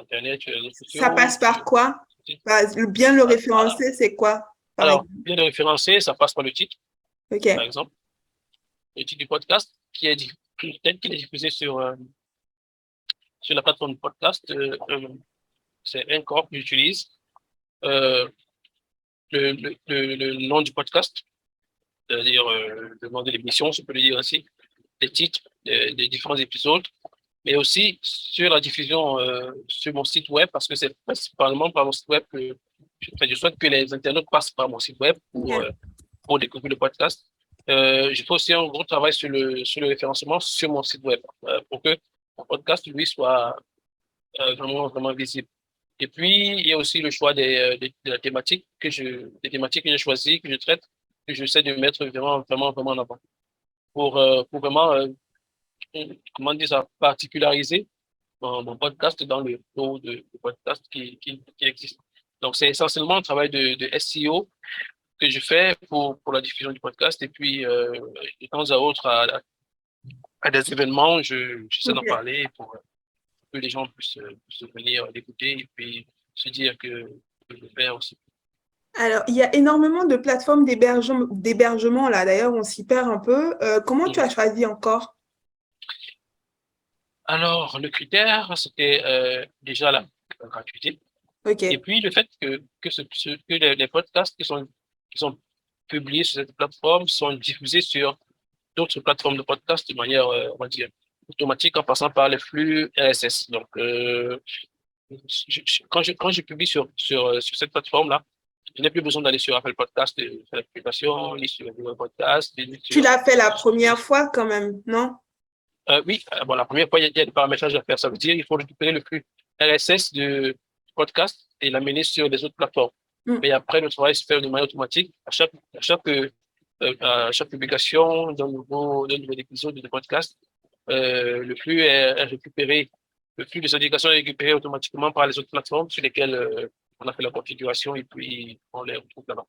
Internet, sur les réseaux Ça sociaux. passe par quoi? Bien le référencer, c'est quoi? Alors, bien le référencer, ça passe par le titre, Ok. par exemple. Le titre du podcast tel qu'il est diffusé sur la plateforme de podcast. C'est Encore que j'utilise. Le nom du podcast, c'est-à-dire le nom de l'émission, je peux le dire ainsi, les titres des différents épisodes, mais aussi sur la diffusion sur mon site web, parce que c'est principalement par mon site web que je souhaite que les internautes passent par mon site web pour découvrir le podcast. Je fais aussi un gros travail sur le référencement sur mon site web pour que mon podcast, lui, soit vraiment, vraiment visible. Et puis, il y a aussi le choix de la thématique des thématiques que j'ai choisies, que je traite, que j'essaie de mettre vraiment, vraiment, vraiment en avant pour vraiment, comment dire ça, particulariser mon podcast dans le lot de podcasts qui existent. Donc, c'est essentiellement un travail de SEO que je fais pour la diffusion du podcast. Et puis, de temps à autre, à des événements, j'essaie d'en parler pour que les gens puissent venir l'écouter et puis se dire que je le fais aussi. Alors, il y a énormément de plateformes d'hébergement là. D'ailleurs, on s'y perd un peu. Comment tu as choisi Encore? Alors, le critère, c'était déjà la gratuité. Ok. Et puis, le fait que les podcasts qui sont publiés sur cette plateforme sont diffusés sur d'autres plateformes de podcasts de manière, on va dire, automatique en passant par les flux RSS. Donc, quand je publie sur cette plateforme-là, je n'ai plus besoin d'aller sur Apple Podcast, de faire l'application, ni sur Google Podcast. Tu l'as fait la première fois quand même, non? Oui, bon, la première fois, il y a des paramétrages à faire. Ça veut dire qu'il faut récupérer le flux RSS du podcast et l'amener sur les autres plateformes. Mais après, le travail se fait de manière automatique. À chaque publication d'un nouvel épisode de podcast, le flux est récupéré. Le flux des indications est récupéré automatiquement par les autres plateformes sur lesquelles on a fait la configuration et puis on les retrouve là-bas.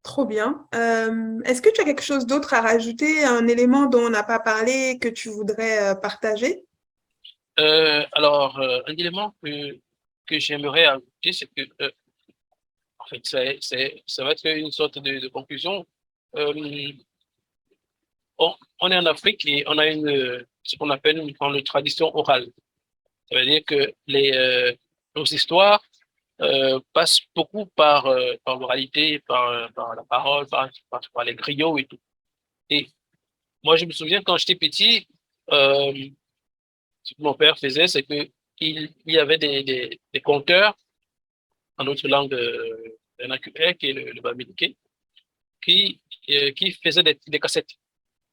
Trop bien. Est-ce que tu as quelque chose d'autre à rajouter, un élément dont on n'a pas parlé que tu voudrais partager? Alors, un élément que j'aimerais ajouter, c'est que, en fait, ça va être une sorte de conclusion. On est en Afrique et on a ce qu'on appelle une tradition orale. Ça veut dire que nos histoires passent beaucoup par l'oralité, par la parole, par les griots et tout. Et moi, je me souviens quand j'étais petit, ce que mon père faisait, c'est qu'il y avait des conteurs en notre langue vernaculaire, qui est le bamileke, qui faisaient des cassettes.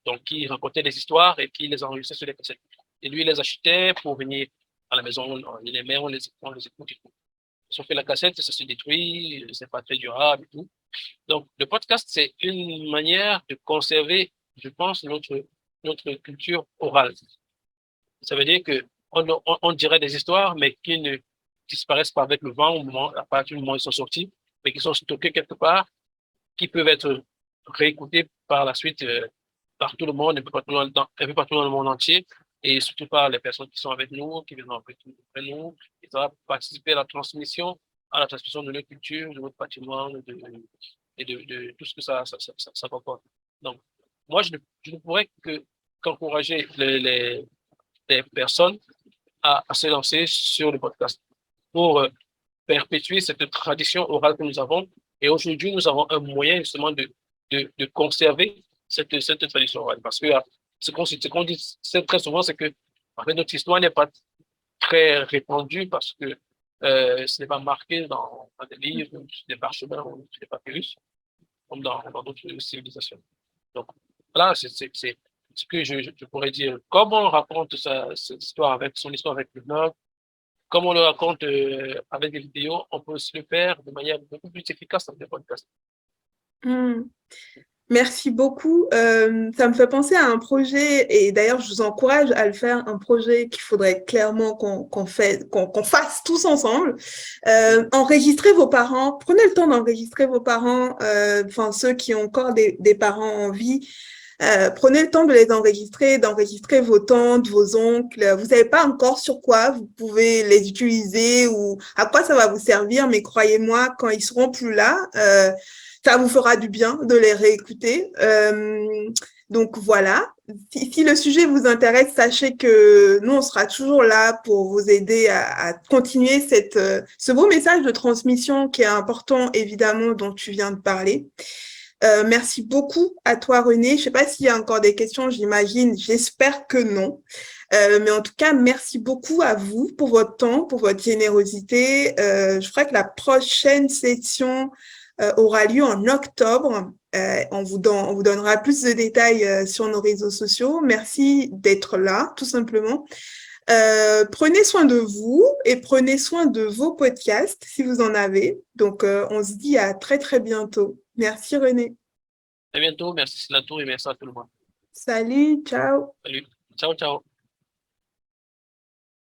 Donc, qui racontaient des histoires et qui les enregistraient sur des cassettes. Et lui, il les achetait pour venir à la maison, il les met, on les écoute et tout. Si on fait la cassette, ça se détruit, c'est pas très durable et tout. Donc, le podcast, c'est une manière de conserver, je pense, notre culture orale. Ça veut dire que on dirait des histoires, mais qui ne disparaissent pas avec le vent à partir du moment où ils sont sortis. mais qui sont stockés quelque part, qui peuvent être réécoutés par la suite par tout le monde, un peu partout dans le monde entier, et surtout par les personnes qui sont avec nous, qui viennent après nous, et ça va participer à la transmission de notre culture, de notre patrimoine, et de tout ce que ça comporte. Donc, moi, je ne pourrais qu'encourager les personnes à se lancer sur le podcast pour perpétuer cette tradition orale que nous avons. Et aujourd'hui, nous avons un moyen justement de conserver cette tradition orale. Parce que ce qu'on dit très souvent, c'est que en fait, notre histoire n'est pas très répandue parce que ce n'est pas marqué dans des livres, des parchemins ou des papyrus, comme dans d'autres civilisations. Donc, là, c'est ce que je pourrais dire. Comment on raconte cette histoire avec son histoire avec le blog, comme on le raconte avec des vidéos, on peut aussi le faire de manière beaucoup plus efficace avec des podcasts. Merci beaucoup. Ça me fait penser à un projet, et d'ailleurs, je vous encourage à le faire, un projet qu'il faudrait clairement qu'on fasse tous ensemble. Enregistrez vos parents, prenez le temps d'enregistrer vos parents, enfin ceux qui ont encore des parents en vie. Prenez le temps de les enregistrer, d'enregistrer vos tantes, vos oncles. Vous savez pas encore sur quoi vous pouvez les utiliser ou à quoi ça va vous servir, mais croyez-moi, quand ils seront plus là, ça vous fera du bien de les réécouter. Donc voilà. Si le sujet vous intéresse, sachez que nous, on sera toujours là pour vous aider à continuer ce beau message de transmission qui est important, évidemment, dont tu viens de parler. Merci beaucoup à toi, René. Je ne sais pas s'il y a encore des questions, j'imagine. J'espère que non. Mais en tout cas, merci beaucoup à vous pour votre temps, pour votre générosité. Je crois que la prochaine session aura lieu en octobre. On vous donnera plus de détails sur nos réseaux sociaux. Merci d'être là, tout simplement. Prenez soin de vous et prenez soin de vos podcasts si vous en avez. Donc, on se dit à très, très bientôt. Merci, René. À bientôt. Merci, Slato, et merci à tout le monde. Salut, ciao. Salut. Ciao, ciao.